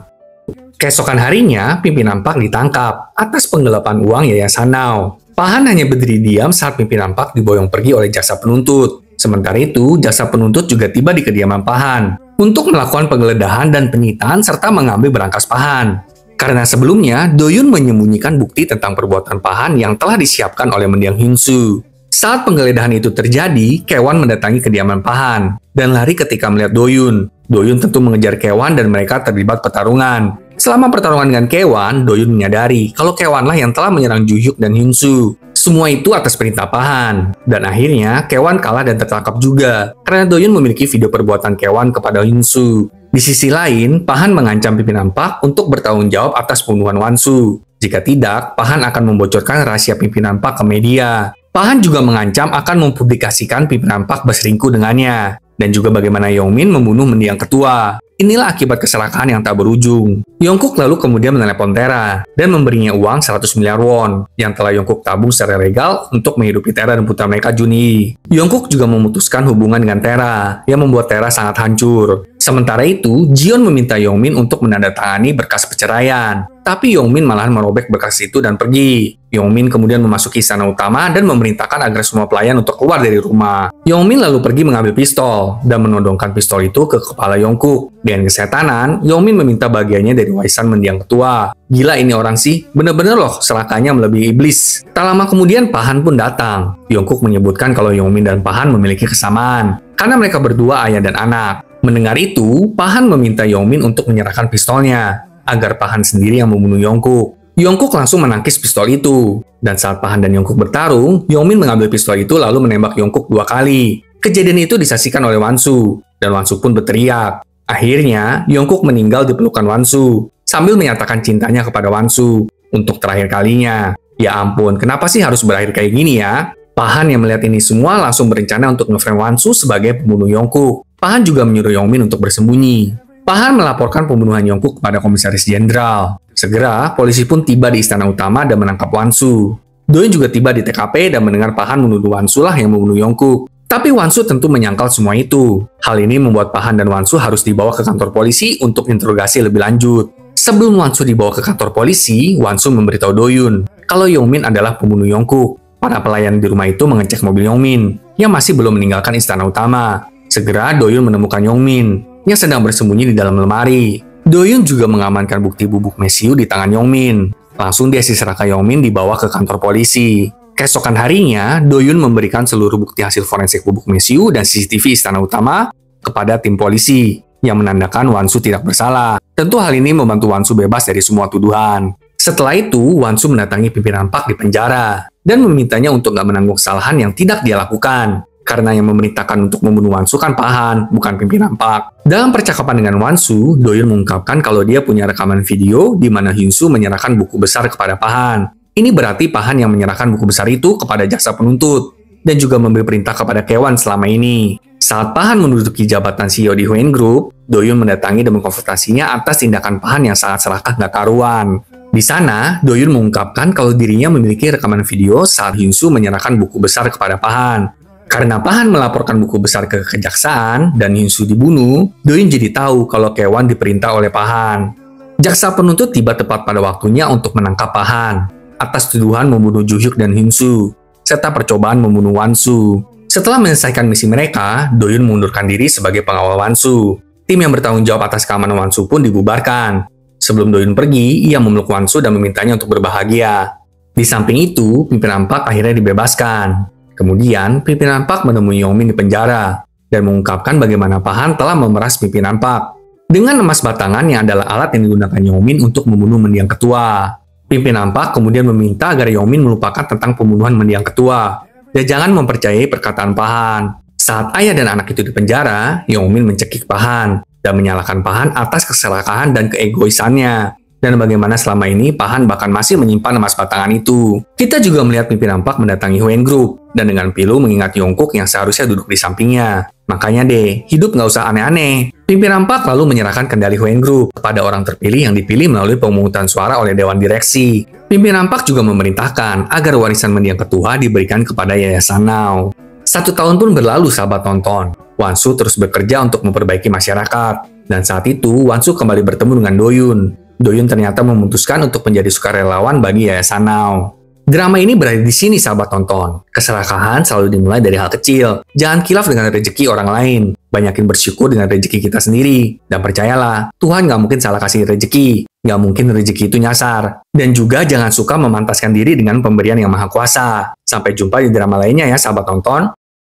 S1: Keesokan harinya, pimpinan PAK ditangkap atas penggelapan uang Yayasan Now. Pahan hanya berdiri diam saat pimpinan PAK diboyong pergi oleh jaksa penuntut. Sementara itu, jaksa penuntut juga tiba di kediaman Pahan untuk melakukan penggeledahan dan penyitaan serta mengambil berangkas Pahan. Karena sebelumnya, Do-yun menyembunyikan bukti tentang perbuatan Pahan yang telah disiapkan oleh mendiang Hyun-soo. Saat penggeledahan itu terjadi, Kae-won mendatangi kediaman Pahan dan lari ketika melihat Do-yun. Do-yun tentu mengejar Kae-won dan mereka terlibat pertarungan. Selama pertarungan dengan Kae-won, Do-yun menyadari kalau Kae-won lah yang telah menyerang Ju-hyuk dan Hyun-soo. Semua itu atas perintah Pahan. Dan akhirnya, Kae-won kalah dan tertangkap juga, karena Do-yun memiliki video perbuatan Kae-won kepada Hyun-soo. Di sisi lain, Pahan mengancam pimpinan Park untuk bertanggung jawab atas pembunuhan Wan-soo. Jika tidak, Pahan akan membocorkan rahasia pimpinan Park ke media. Pahan juga mengancam akan mempublikasikan pimpinan Park berselingkuh dengannya, dan juga bagaimana Yongmin membunuh mendiang ketua. Inilah akibat kecelakaan yang tak berujung. Yongkook lalu kemudian menelepon Tera dan memberinya uang 100 miliar won yang telah Yongkook tabung secara legal untuk menghidupi Tera dan putra mereka Juni. Yongkook juga memutuskan hubungan dengan Tera yang membuat Tera sangat hancur. Sementara itu, Jion meminta Yongmin untuk menandatangani berkas perceraian. Tapi Yongmin malahan merobek berkas itu dan pergi. Yongmin kemudian memasuki istana utama dan memerintahkan agar semua pelayan untuk keluar dari rumah. Yongmin lalu pergi mengambil pistol dan menodongkan pistol itu ke kepala Yongkook. Dengan kesetanan, Yongmin meminta bagiannya dari warisan mendiang ketua. Gila ini orang sih, bener-bener loh serakahnya melebihi iblis. Tak lama kemudian Pahan pun datang. Yongkook menyebutkan kalau Yongmin dan Pahan memiliki kesamaan, karena mereka berdua ayah dan anak. Mendengar itu, Pahan meminta Yongmin untuk menyerahkan pistolnya, agar Pahan sendiri yang membunuh Yongkook. Yongkook langsung menangkis pistol itu, dan saat Pahan dan Yongkook bertarung, Yongmin mengambil pistol itu lalu menembak Yongkook 2 kali. Kejadian itu disaksikan oleh Wan-soo, dan Wan-soo pun berteriak. Akhirnya, Yongkook meninggal di pelukan Wan-soo, sambil menyatakan cintanya kepada Wan-soo untuk terakhir kalinya. Ya ampun, kenapa sih harus berakhir kayak gini ya? Pahan yang melihat ini semua langsung berencana untuk nge-frame Wan-soo sebagai pembunuh Yongkook. Pahan juga menyuruh Yongmin untuk bersembunyi. Pahan melaporkan pembunuhan Yongkook kepada komisaris jenderal. Segera, polisi pun tiba di istana utama dan menangkap Wan-soo. Do-yun juga tiba di TKP dan mendengar Pahan menuduh Wan-soo lah yang membunuh Yongkook. Tapi Wan-soo tentu menyangkal semua itu. Hal ini membuat Pahan dan Wan-soo harus dibawa ke kantor polisi untuk interogasi lebih lanjut. Sebelum Wan-soo dibawa ke kantor polisi, Wan-soo memberitahu Do-yun kalau Yongmin adalah pembunuh Yongkook. Para pelayan di rumah itu mengecek mobil Yongmin yang masih belum meninggalkan istana utama. Segera Do-yun menemukan Yongmin yang sedang bersembunyi di dalam lemari. Do-yun juga mengamankan bukti bubuk mesiu di tangan Yongmin. Langsung dia serahkan Yongmin dibawa ke kantor polisi. Keesokan harinya, Do-yun memberikan seluruh bukti hasil forensik bubuk mesiu dan CCTV istana utama kepada tim polisi yang menandakan Wan-soo tidak bersalah. Tentu hal ini membantu Wan-soo bebas dari semua tuduhan. Setelah itu, Wan-soo mendatangi pimpinan Park di penjara dan memintanya untuk nggak menanggung kesalahan yang tidak dia lakukan. Karena yang memerintahkan untuk membunuh Wan-soo kan Pahan, bukan pimpinan Park. Dalam percakapan dengan Wan-soo, Do-yun mengungkapkan kalau dia punya rekaman video di mana Hyun-soo menyerahkan buku besar kepada Pahan. Ini berarti Pahan yang menyerahkan buku besar itu kepada jaksa penuntut, dan juga memberi perintah kepada Kae-won selama ini. Saat Pahan menduduki jabatan CEO di Huen Group, Do-yun mendatangi dan mengkonfrontasinya atas tindakan Pahan yang sangat serakah nggak karuan. Di sana, Do-yun mengungkapkan kalau dirinya memiliki rekaman video saat Hyun-soo menyerahkan buku besar kepada Pahan. Karena Pahan melaporkan buku besar ke kejaksaan dan Hyun-soo dibunuh, Do-yun jadi tahu kalau Kae-won diperintah oleh Pahan. Jaksa penuntut tiba tepat pada waktunya untuk menangkap Pahan atas tuduhan membunuh Ju-hyuk dan Hyun-soo, serta percobaan membunuh Wan-soo. Setelah menyelesaikan misi mereka, Do-yun mengundurkan diri sebagai pengawal Wan-soo. Tim yang bertanggung jawab atas keamanan Wan-soo pun dibubarkan. Sebelum Do-yun pergi, ia memeluk Wan-soo dan memintanya untuk berbahagia. Di samping itu, pimpinan Park akhirnya dibebaskan. Kemudian, pimpinan Park menemui Yongmin di penjara dan mengungkapkan bagaimana Pahan telah memeras pimpinan Park dengan emas batangan yang adalah alat yang digunakan Yongmin untuk membunuh mendiang ketua. Pimpinan Park kemudian meminta agar Yongmin melupakan tentang pembunuhan mendiang ketua dan jangan mempercayai perkataan Pahan. Saat ayah dan anak itu di penjara, Yongmin mencekik Pahan dan menyalahkan Pahan atas keserakahan dan keegoisannya. Dan bagaimana selama ini Pahan bahkan masih menyimpan emas batangan itu. Kita juga melihat pimpinan Park mendatangi Huen Group dan dengan pilu mengingat Yongkook yang seharusnya duduk di sampingnya. Makanya deh, hidup nggak usah aneh-aneh. Pimpinan Park lalu menyerahkan kendali Huen Group kepada orang terpilih yang dipilih melalui pemungutan suara oleh Dewan Direksi. Pimpinan Park juga memerintahkan agar warisan mendiang ketua diberikan kepada Yayasan Now. 1 tahun pun berlalu sahabat tonton. Wan-soo terus bekerja untuk memperbaiki masyarakat. Dan saat itu, Wan-soo kembali bertemu dengan Do-yun. Do-yun ternyata memutuskan untuk menjadi sukarelawan bagi Yayasan Now. Drama ini berada di sini, sahabat tonton. Keserakahan selalu dimulai dari hal kecil. Jangan kilaf dengan rezeki orang lain. Banyakin bersyukur dengan rezeki kita sendiri. Dan percayalah, Tuhan nggak mungkin salah kasih rezeki. Nggak mungkin rezeki itu nyasar. Dan juga jangan suka memantaskan diri dengan pemberian yang maha kuasa. Sampai jumpa di drama lainnya ya, sahabat tonton.